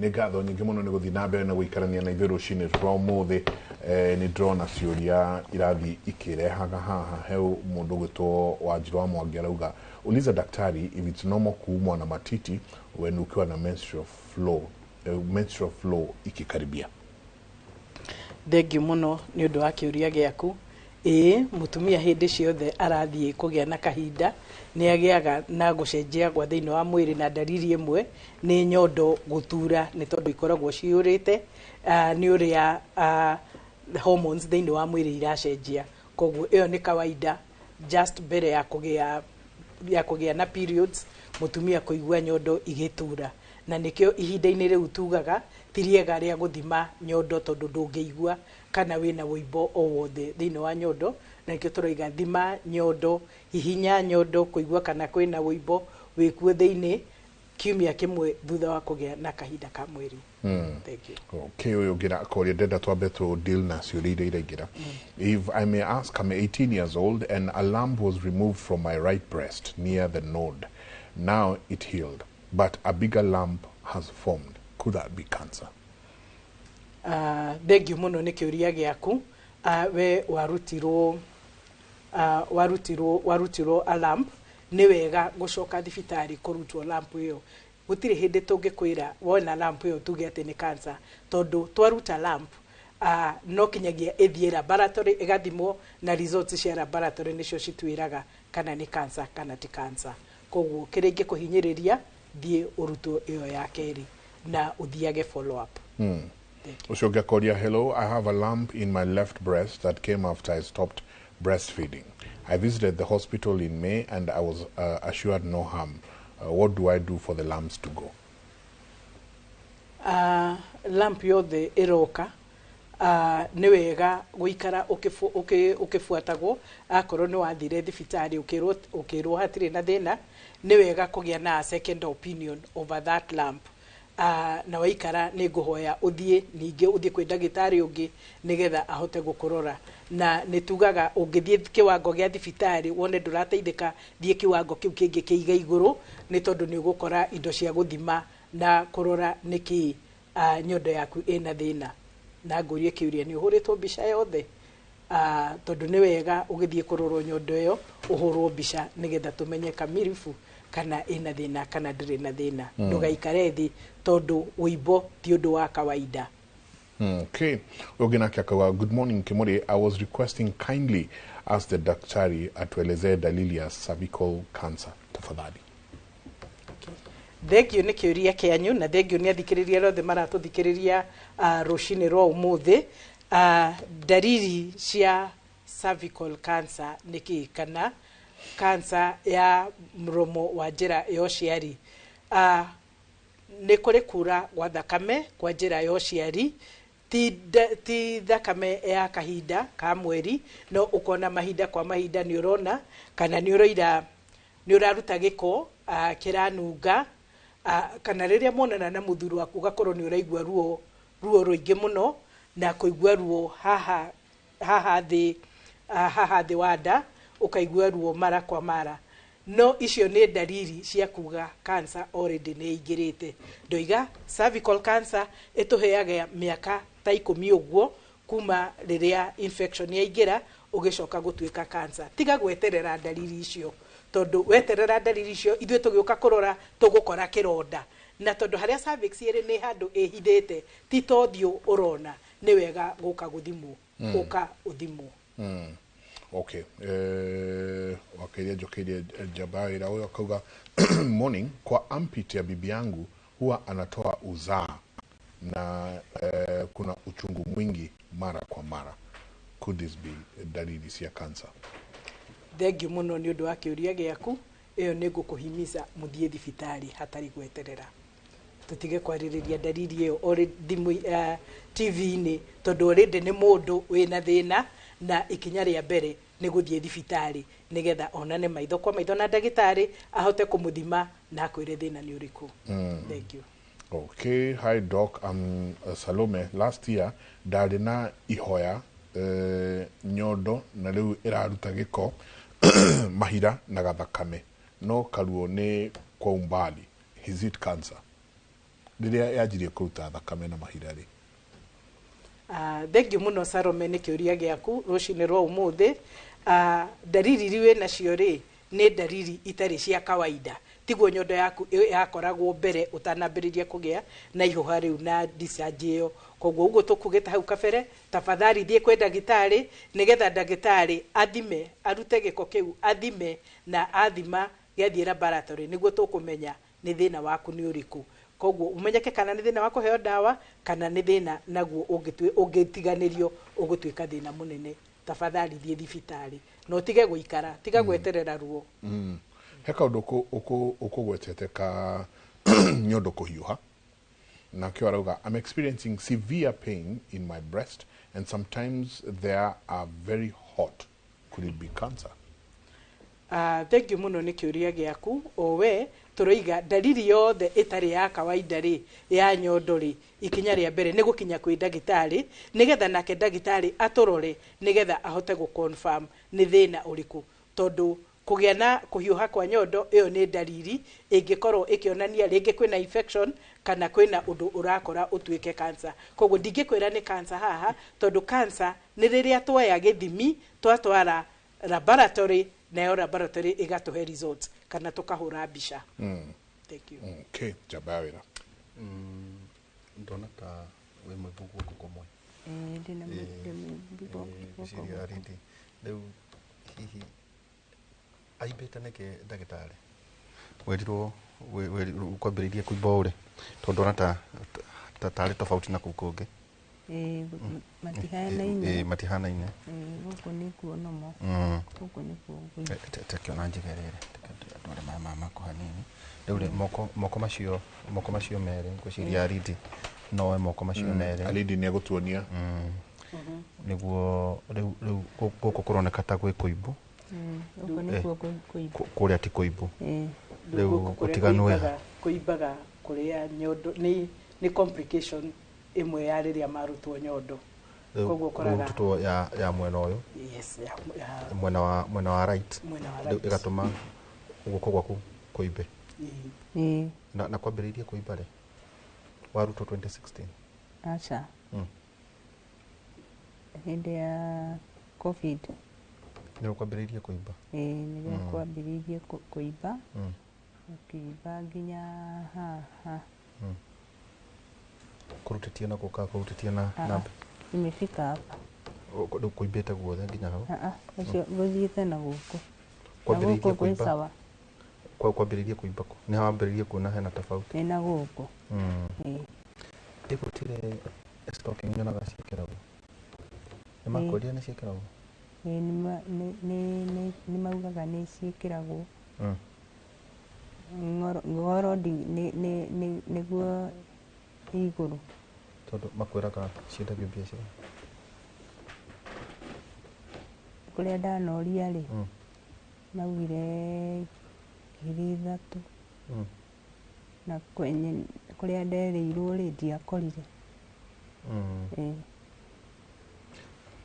nä ngatho nyingä må no nä gå thiä na mbere na gå ikarania na ithuä rå cinä rwa må thä nä ndärona ciåria irathi ikirehaga haha he må ndå gwä two Wanjiru wa Mwangi arauga uliza daktari if it's normal kuumwa na matiti when ukiwa na menstrual flow ikikaribia. Thengiũ mũno nĩ ũndũ wa kĩũria gĩaku. Mũtumia hĩndĩ ciothe arathiĩ kũgĩa na kahinda nĩ agĩaga na gũcenjia gwa thĩinĩ wa mwĩrĩ, na ndariri ĩmwe nĩ nyondo gũtura nĩ tondũ ikoragwo ciũrĩte nĩ ũrĩa hormones thĩinĩ wa mwĩrĩ iracenjia. Koguo ĩyo nĩ kawaida just mbere ya kũgĩa na periods mũtumia kũigua nyondo igĩtura, na nĩkĩo ihinda-inĩ rĩu tugaga ti rĩega rĩa gũthima nyondo tondũ ndũngĩigua kana wĩna wũimbo o wothe thĩinĩ wa nyondo, na nĩkĩo tũroiga thima nyondo, hihinya nyondo kũigua kana kwĩna wũimbo wĩkuo thĩinĩ kiumia kĩmwe thutha wa kũgĩa na kahinda ka mweri. Thank you. Okay, ũyũ ũngĩra kũria ndenda twambe tũ deal na ciũria iria iraingĩra. If I may ask, I'm 18 years old and a lump was removed from my right breast near the node. Now it healed, but a bigger lump has formed. Could that be cancer? Thengiũ mũno nĩ kĩũria gĩaku. We warutirwo a lump, nĩ wega gũcoka thibitarĩ kũrutwo lump ĩyo. Gũtirĩ hĩndĩ tũngĩkwĩra wona lump ĩyo tuge atĩ nĩ cancer, tondũ twaruta lump no kinyagia ĩthiĩ laboratory ĩgathimwo na results cia laboratory nĩcio citwĩraga kana nĩ cancer kana ti cancer. Koguo kĩrĩa ingĩkũhinyĩrĩria thiĩ ũrutwo ĩyo ya kerĩ na ũthiage follow up. Ũcio ũngĩ akoria, hello, I have a lump in my left breast that came after I stopped breastfeeding. I visited the hospital in May and I was assured no harm. What do I do for the lumps to go? Lump yothe ĩroka nĩ wega gũikara ũkĩbuatagwo. Akorwo nĩ wathire thibitarĩ ũkĩrwo hatirĩ na thĩna, nĩ wega kũgĩa na second opinion over that lump. Na waikara nĩ ngũhoya ũthiĩ ningĩ ũthiĩ kwĩ ndagĩtarĩ ũngĩ nĩgetha ahote gũkũrora. Na nĩ tugaga ũngĩthiĩ kĩwango gĩa thibitarĩ wone ndũrateithĩka, thiĩ kĩwango kĩu kĩngĩ kĩiga igũrũ, nĩ tondũ nĩ ũgũkora indo cia gũthima na kũrora nĩkĩ nyondo yaku ĩna thĩna. Na ngũrie kĩũria, nĩ ũhũrĩtwo mbica yothe? Tondũ nĩ wega ũgĩthiĩ kũrorwo nyondo ĩyo ũhũrwo mbica nĩgetha tũmenye kamirifu kana ĩna thĩna kana ndĩrĩ na thĩna. Ndũgaikare thĩ tondũ wũimbo ti ũndũ wa kawaida. Okay. Ogenaki akawa, good morning Kimori. I was requesting kindly ask the daktari atuelezee dalili ya cervical cancer tafadhali. Thengiũ nĩ kĩũria kĩanyu na thengiũ nĩ athikĩrĩria rothe maratũthikĩrĩria rũcinĩ rwa ũmũthĩ. Dalili cia cervical cancer nĩ kĩ, kana cancer ya mromo wa njĩra ya ũciari? Nĩ kũrĩ kura gwa thakame kwa njĩra ya ũciari, ti thakame ya kahinda ka mweri, no ũkona mahinda kwa mahinda nĩ ũrona kana nĩ ũraruta gĩko kĩranunga, kana rĩrĩa monana na mũthuri waku ũgakorwo nĩ ũraigua ruo rũingĩ mũno na kũigua ruo haha thĩ wa nda, ũkaigua ruo mara kwa mara. No icio nĩ dalili cia kuga cancer already nĩ ingĩrĩte. Ndoiga cervical cancer ĩtũheaga mĩaka ta 10 ũguo kuma rĩrĩa infection yaingĩra ũgĩcoka gũtuĩka cancer. Tiga gweterera dalili icio, tondũ weterera dalili icio ithuĩ tũgĩũka kũrora tũgũkora kĩronda, na tondũ harĩa cervix ĩrĩ nĩ handũ ĩhithĩte ti tothiũ ũrona, nĩ wega gũka gũthimwo, ũka ũthimwo. Okay. Wakairia Jokeria Jabaira huyo akauga morning, kwa armpit ya bibi yangu huwa anatoa uzaa na kuna uchungu mwingi mara kwa mara. Could this be dalili cia cancer? Thengiũ mũno nĩ ũndũ wa kĩũria gĩaku. Ĩyo nĩ ngũkũhimiza mũthiĩ thibitarĩ hatarĩ gweterera. Tũtige kwarĩrĩria dalili ĩyo thimũ TV-inĩ, tondũ already nĩ mũndũ wĩna thĩna na ikinya rĩa mbere nĩ gũthiĩ thibitarĩ nĩgetha onane maitho kwa maitho na ndagĩtarĩ ahote kũmũthima na akwĩre thĩna nĩ ũrĩkũ. Thank you. Okay, hi doc, I'm Salome. Last year ndarĩ na ihoya nyondo na rĩu ĩraruta gĩko mahira na gathakame, no karuo nĩ kwa umbali. Is it cancer? riria yanjirie kuruta thakame na mahira ri? Thengiũ mũno Salome nĩ kĩũria gĩaku rũcinĩ rwa ũmũthĩ. Ndariri iria wĩ nacio rĩ nĩ ndariri itarĩ cia kawaida, tiguo nyondo yaku yakoragwo mbere ũtanambĩrĩria kũgĩa na ihoha rĩu na discharge ĩyo. Koguo ũguo tũkugĩte hau kabere, tafadhali thiĩ kwĩ ndagĩtarĩ nĩgetha ndagĩtarĩ athime, arute gĩko kĩu athime, na athima gĩathiĩ laboratory nĩguo tũkũmenya nĩ thĩna waku nĩ ũrĩkũ. Koguo umenyeke kana nĩ thĩna wa kũheo ndawa kana nĩ thĩna naguo ũngĩtiganĩrio ũgũtuĩka thĩna mũnene. Tafadhali thiĩ thibitarĩ no tige gũikara, tiga gweterera ruo. He kaũndũ ũkũgwetete ka nyondo kũhiũha na kĩo arauga I'm experiencing severe pain in my breast and sometimes they are very hot. Could it be cancer? Thengiũ mũno nĩ kĩũria gĩaku. We tũroiga ndariri yothe ĩtarĩ ya kawaida rĩ ya nyondo rĩ, ikinya rĩa mbere nĩ gũkinya kwĩ ndagĩtarĩ nĩgetha nake ndagĩtarĩ atũrore nĩgetha ahote gũ-confirm nĩ thĩna ũrĩkũ, tondũ kũgĩa na kũhiũha kwa nyondo ĩyo nĩ ndariri ĩngĩkorwo ĩkĩonania rĩngĩ kwĩna infection kana kwĩna ũndũ ũrakora ũtuĩke cancer. Koguo ndingĩkwĩra nĩ cancer haha, tondũ cancer nĩ rĩrĩa tuoya gĩthimi twatwara laboratory nayo laboratory ĩgatũhe results kana tukahũra mbica. Thank you. Okay, jaba wĩra. Ndona ta wĩ mũthũgu kũmwe. Ndina mũthũgu. Rĩu hihi aimbĩte nĩkĩ ndagĩtarĩ? Werirwo kwambĩrĩirie kũimba ũrĩ? Tondũ ndona ta tarĩ tofauti na kũu kũngĩ. Matihanaine. Matihanaine. Gũkũ nĩ kuona mo. Gũkũ nĩ kuona. Tekiona njigerere. Ndore mama kwa nini? Rĩu moko macio merĩ ngwĩciria Aridi noe moko macio merĩ. Aridi nĩ agũtuonia. Nĩguo rĩu gũkũ kũroneka ta gwĩ kũimbu. Gũkũ nĩ kũimbu. Kũrĩa ti kũimbu. Rĩu ũtiganu wega. Kũimbaga kũrĩa nyondo nĩ complication imwe ya rĩrĩa marutwo nyondo. Koguo koraga rutwo ya mwena ũyũ. Yes, mwena wa right. Ĩgatũma guoko gwaku kũimbe. Na kwambĩrĩirie kũimba rĩ? Warutwo 2016? Acha. Hĩndĩ ya COVID. Nĩ kwambĩrĩirie kũimba? Nĩ kwambĩrĩirie kũimba. Kũimba nginya haha. Kurutĩtie na gũka kurutĩtie na namba. Imefika hapa. Kũimbĩte guothe nginya hau? Acio gũthiĩte na gũkũ. Kwambĩrĩirie kũimba. Kwambĩrĩirie kũimba kũ? Nĩ wambĩrĩirie kuona hena tofauti? Na gũkũ. Gũtirĩ stocking nyonaga ciĩkĩragwo? Nĩ makwĩrire nĩ ciĩkĩragwo? Nĩ maugaga nĩ ciĩkĩragwo. Ngoro nĩguo igũrũ. Tondũ makwĩraga ciendagio biacara? Kũrĩa ndanoria rĩ maugire 3,000 na kũrĩa nderĩirwo rĩ ndiakorire.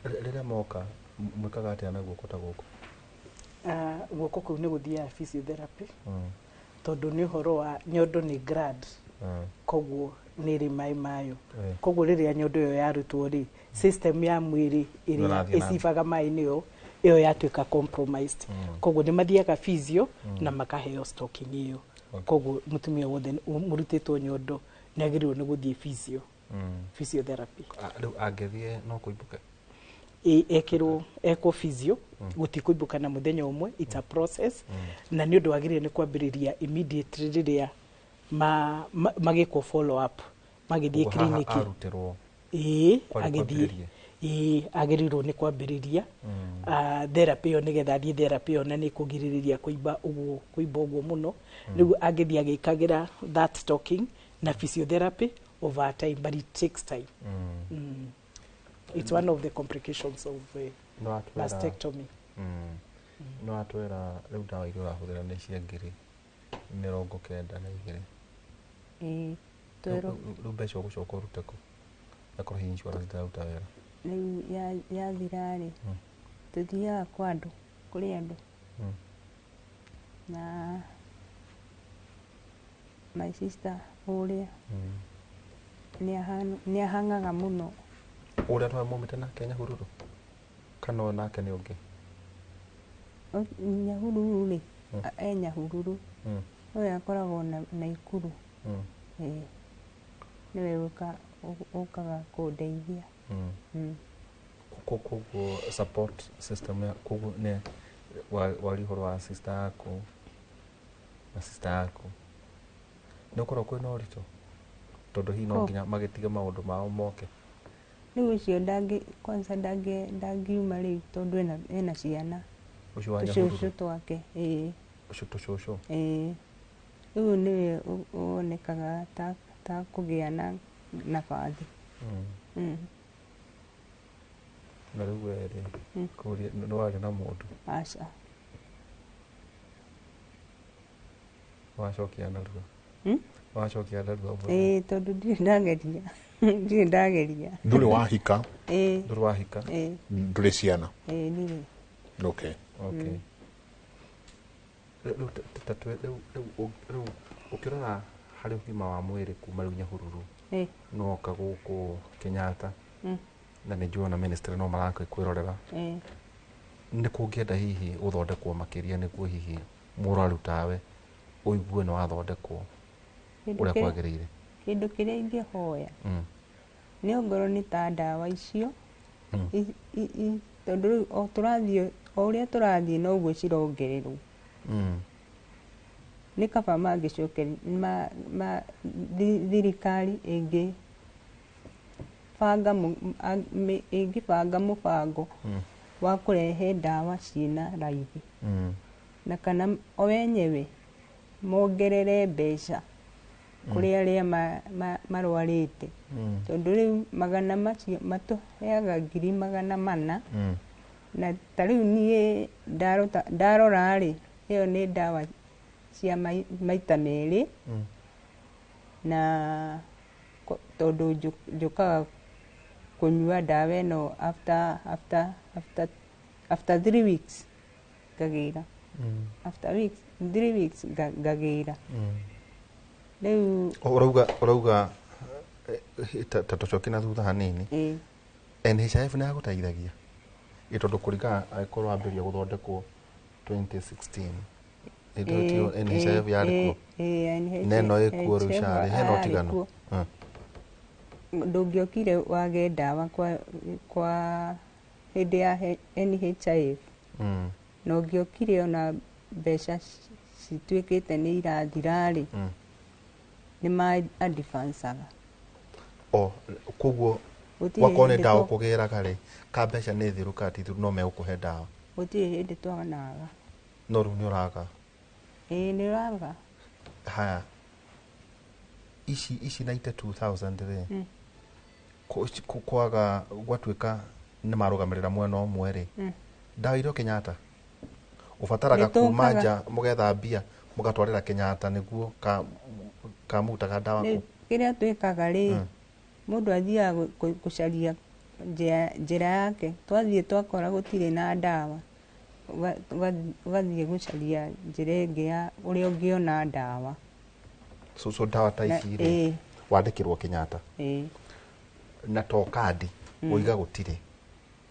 Rĩrĩa moka mwĩkaga atĩa na guoko ta gũkũ? Guoko kũu nĩ gũthiaga physiotherapy, tondũ nĩ ũhoro wa nyondo nĩ gland, koguo nĩ ĩrĩ maĩ mayo. Koguo rĩrĩa nyondo ĩyo yarutwo rĩ system ya mwĩrĩ ĩrĩa ĩcibaga maĩ ĩyo yatuĩka compromised. Koguo nĩ mathiaga physio na makaheo stocking ĩyo. Koguo mũtumia wothe mũrutĩtwo nyondo nĩ agĩrĩirwo nĩ gũthiĩ physiotherapy. Rĩu angĩthiĩ no kũimbũke? Ekwo physio gũtikũimbũka na mũthenya ũmwe, it's a process, na nĩ ũndũ wagĩrĩire nĩ kwambĩrĩria immediately rĩrĩa magĩkwo follow up, magĩthiĩ kliniki. Agĩrĩirwo nĩ kwambĩrĩria therapy ĩyo nĩgetha athiĩ therapy ĩyo na nĩ kũgirĩrĩria kũimba ũguo mũno. Rĩu angĩthiĩ agĩkagĩra that stocking na physiotherapy over time, but it takes time. It's one of the complications of mastectomy. No atwera rĩu ndawa iria ũrahũthĩra nĩ cia ngiri 92. Rĩu mbeca ũgũcoka ũrute kũ? Akorwo hihi insurance ndĩraruta wĩra. Rĩu yathira rĩ tũthiaga kwa andũ, kũrĩ andũ na my sister uria ni ahangaga muno uria twa mumite nake Nyahururu kana nake ni ungi Nyahururu ri Nyahururu uria akoragwo na Ikuru niwe ukaga kundeithia koguo support system ya koguo ne wari horo wa sister yako na sister yako nä å korwo kwä na å ritå tondå hihi no nginya magätige maå ndå mao moke rä u å cio kwanza ndangiuma rä u tondå ena ciana tåcåcå twake ũcio tũcũcũ rä u nä wonekaga ta kå gä a na bathi na rä u werä nä warä na må ndå aca wacokia narua wacokia narua tondå ndirä ndageria ndå wahika ndå wahika ndå ciana ndirä okay rä u å kä rora harä å gima wa mwä rä kuma rä u Nyahururu no ka gå kå Kenyatta na nä njå na ministry no marakwä kwä rorera nä kå ngä enda hihi gå thondekwo makä ria nä guo hihi må rwaru tawe å igue nä wathondekwo å rä a kwagä rä ire kä ndå kä rä a ingä hoya nä ongorwo nä ta ndawa icio tondå rä u o å rä a tå rathiä noguo cirongererwo nä kaba mangä cokeria thirikari ĩngĩ banga mũbango wa kũrehe ndawa ciĩna raithi na kana o wenyewe mongerere mbeca kũrĩ arĩa marwarĩte tondũ rĩu magana macio matũheaga 400,000 na ta rĩu niĩ ndarora rĩ ĩyo nĩ ndawa cia maita merĩ na tondũ njũkaga kũnyua ndawa ĩno after 3 weeks ngagĩra after 3 weeks ngagĩra rĩu ũrauga ta tũcoke na thutha hanini NHIF nĩ yagũteithagia tondũ kũringana angĩkorwo wambĩrĩria gũthondekwo 2016 ndio NHIF yarĩ kuo neno ĩkuo rĩu carĩ hena ũtiganu ndũngĩokire wage ndawa kwa hĩndĩ ya NHIF na ũngĩokire ona mbeca cituĩkĩte nĩ irathira-rĩ nĩ ma advancaga koguo wakorwo nĩ ndawa ũkũgĩraga-rĩ ka mbeca nĩ thiru ka ti thiru no megũkũhe ndawa gũtirĩ hĩndĩ twagaga no rĩu nĩ ũraga nĩ ũraga haya ici 92,000 rĩ kwaga gwatuĩka nĩ marũgamĩrĩra mwena ũmwe rĩ ndawa irio Kenyatta ũbataraga kuma nja mũgetha mbia mũgatwarĩra Kenyatta nĩguo kamutaga ndawa kĩrĩa twĩkaga rĩ mũndũ athiaga gũcaria njĩra yake twathiĩ twakora gũtirĩ na ndawa ũgathiĩ gũcaria njĩra ĩngĩ ya ũrĩa ũngĩona ndawa so ndawa ta ici rĩ wandĩkĩrwo Kenyatta na to kandi ũiga gũtirĩ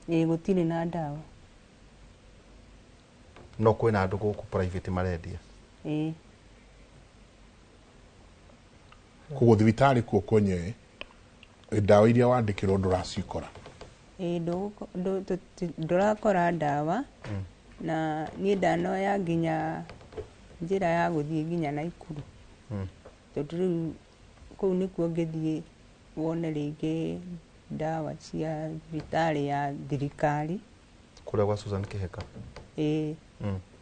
gũtirĩ na ndawa no kwĩna andũ gũkũ private marendia koguo thibitarĩ kuo kwenye ndawa iria wandĩkĩrwo ndũracikora ndũrakora ndawa na niĩ ndanoya nginya njĩra ya gũthiĩ nginya Naikuru tondũ rĩu kũu nĩkuo ngĩthiĩ wone rĩngĩ ndawa cia thibitarĩ ya thirikari kũrĩa gwa Susan Kĩhika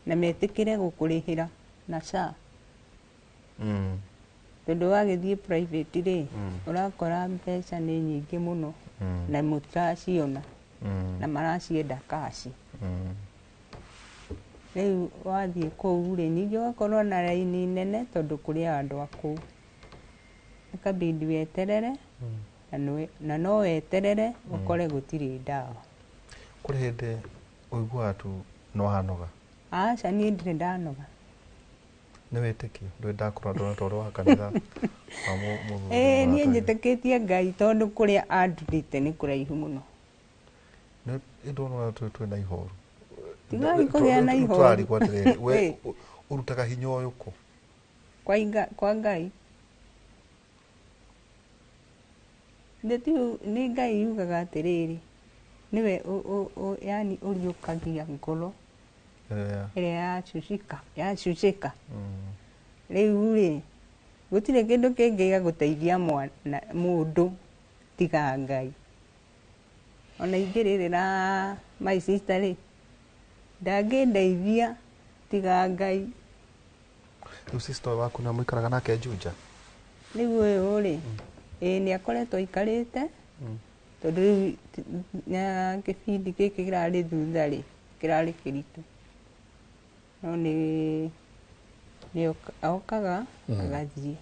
na metĩkĩre gũkũrĩhĩra na SHA tondũ wagĩthiĩ private rĩ ũrakora mbeca nĩ nyingĩ mũno na mũtiraciona na maracienda kaci rĩu wathiĩ kũu rĩ ningĩ ũgakorwo na raini nene tondũ kũrĩ andũ a kũu ikabidi weterere na no weterere ũkore gũtirĩ ndawa kũrĩ hĩndĩ ũiguaga tu no hanoga aca niĩ ndirĩ ndanoga nä wä tä kio ndå ndakå ndå tondå wa kanitha niä njä tä kä tie Ngai tondå kå rä a andurite nä kå raihu må no ndona twä na ihoru tigai kå gä a na ihoru we å rutaga hinya å yå kå kwa Ngai nä Ngai yugaga atä rä rä nä we yani å riå kagia ngoro ä rä a yacucä ka rä u rä gå tirä kä ndå kä ngä ga gå teithia må ndå tiga Ngai ona ingä rä rä ra my sister rä ndangä ndeithia tiga Ngai rä u sister waku nä må ikaraga nake Juja rä u å yå rä nä akoretwo ikarä te tondå rä u kä bindi gä kä kä rarä thutha rä kä rarä kä ritå no nä okaga agathiä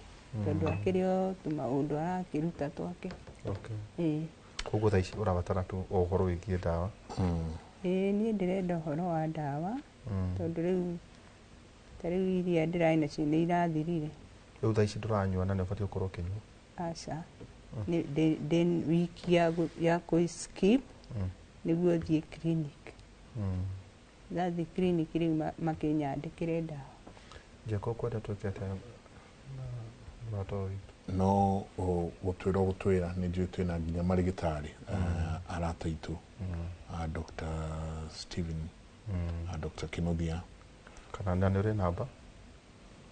tondå akä rä o tå maå ndå arakä ruta twake koguo tha ici å rabatara tu o horo wä giä ndawa niä ndä renda å horo wa ndawa tondå rä u ta rä u iria ndä rarä nacio nä irathirire rä u tha ici ndå ranyua na nä å batiä gå korwo å kä nyua aca wiki ya kå skip nä guo thiä clinic thathiä clinic rä u makä nyandä kä re ndawa njeko kwenda twä kete no gå twä ra gå twä ra nä njå twä na nginya marä gä tarä arata itå Dr. Stephen Dr. Kinothia kana na nä å rä namba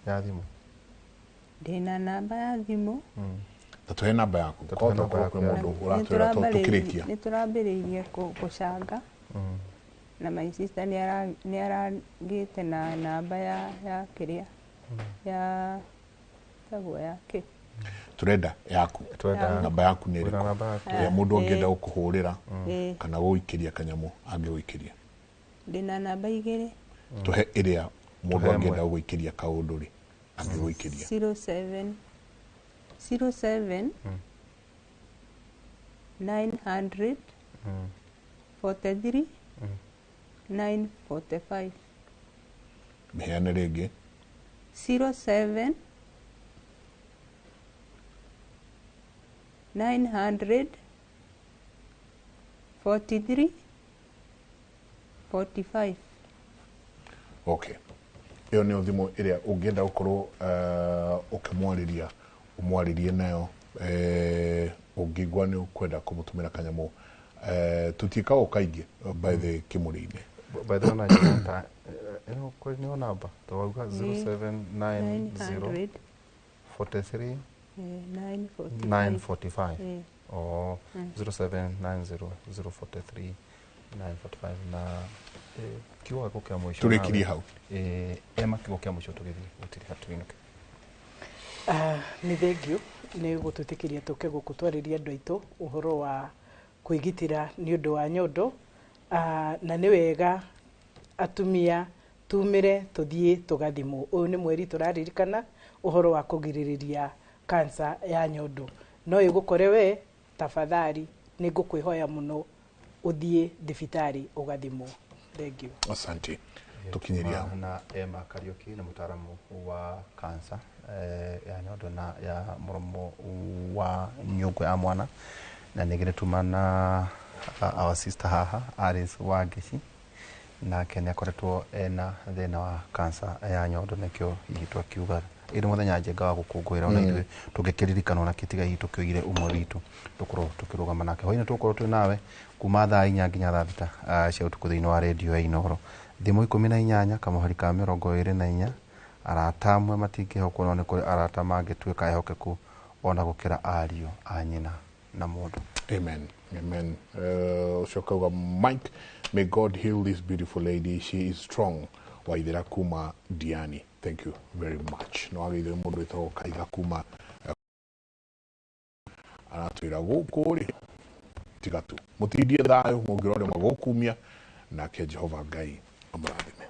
ya thimå ndä na namba ya thimå tatå he namba yaku kotha korwo kwä må ndå å ratwä ra tå kä rä kia nä tå rambä rä irie gå canga na my sister nä arangä te na namba ya kä rä a ya tagwo ya kä tå renda yaku namba yaku nä rä ya må ndå angä enda gå kå hå rä ra kana gå ikä ria kanyamå angä gå ikä ria ndä na namba igä rä tå he ä rä a må ndå angä enda gå ikä ria kaå ndå rä angä gå ikä ria 07 900 43 945 heane rä ngä 07 900 43 45 okay ä yo nä o thimå ä rä a å ngä enda gå korwo å kä mwarä ria å mwarä rie nayo å ngä igua nä å kwenda kå må tå mä ra kanyamå tå tiäkaga å kaingä by the kä må rä inä nä o namba tawauga 0790 43 945 oh 0790 043 945 na kiuga gå kä a må ico tå rä kirie hau ema kiugo kä a må ico tå gä thiä gå tirä hatå inå nä thengio nä gå twä tä kä ria tå ke gå kå twarä ria andå aitå å horo wa kwä gitä ra nä å ndå wa nyondo na nä wega atumia tumä re tå thiä tå gathimå å yå nä mweri tå raririkana å horo wa kå girä rä ria kansa ya nyondo no ä gå kore we tafadhali nä ngå kwä hoya må no å thiä thibitarä å gathimwo thengio asante tukinyiria na Emma Kariuki ni mtaalamu wa kansa ya nyondo na ya muromo wa nyungu ya mwana na nigire tumana our sister haha Alice Wangeci na kenya koretwo ena thina wa kansa ya nyondo nekyo ihitwa kiuga iri muthenya njenga wa gukungwira ona ithuĩ tũngĩkĩririkana ona kĩtiga hitu kĩoigire umwe witũ tũkorwo tũkĩrũgama nake hwainĩ tũkorwo twĩ nawe kuma thaa 4 nginya thaa 6 cia ũtukũ thĩinĩ wa redio ya Inooro thimũ 18 kamũhari ka 24 arata amwe matingĩhokwo no nĩ kũrĩ arata mangĩtuĩka ehokeku ona gũkĩra ariũ a nyina na mũndũ. Amen. Amen. Ushokauga Mike, may God heal this beautiful lady. She is strong. Waithira kuma Diani. Thank you very much. No agithire mundu witagwo Kaiga kuma aratwira gũkũ rĩ tigatu mutindie thayo mungirore magukumia nake Jehova Ngai amurathime.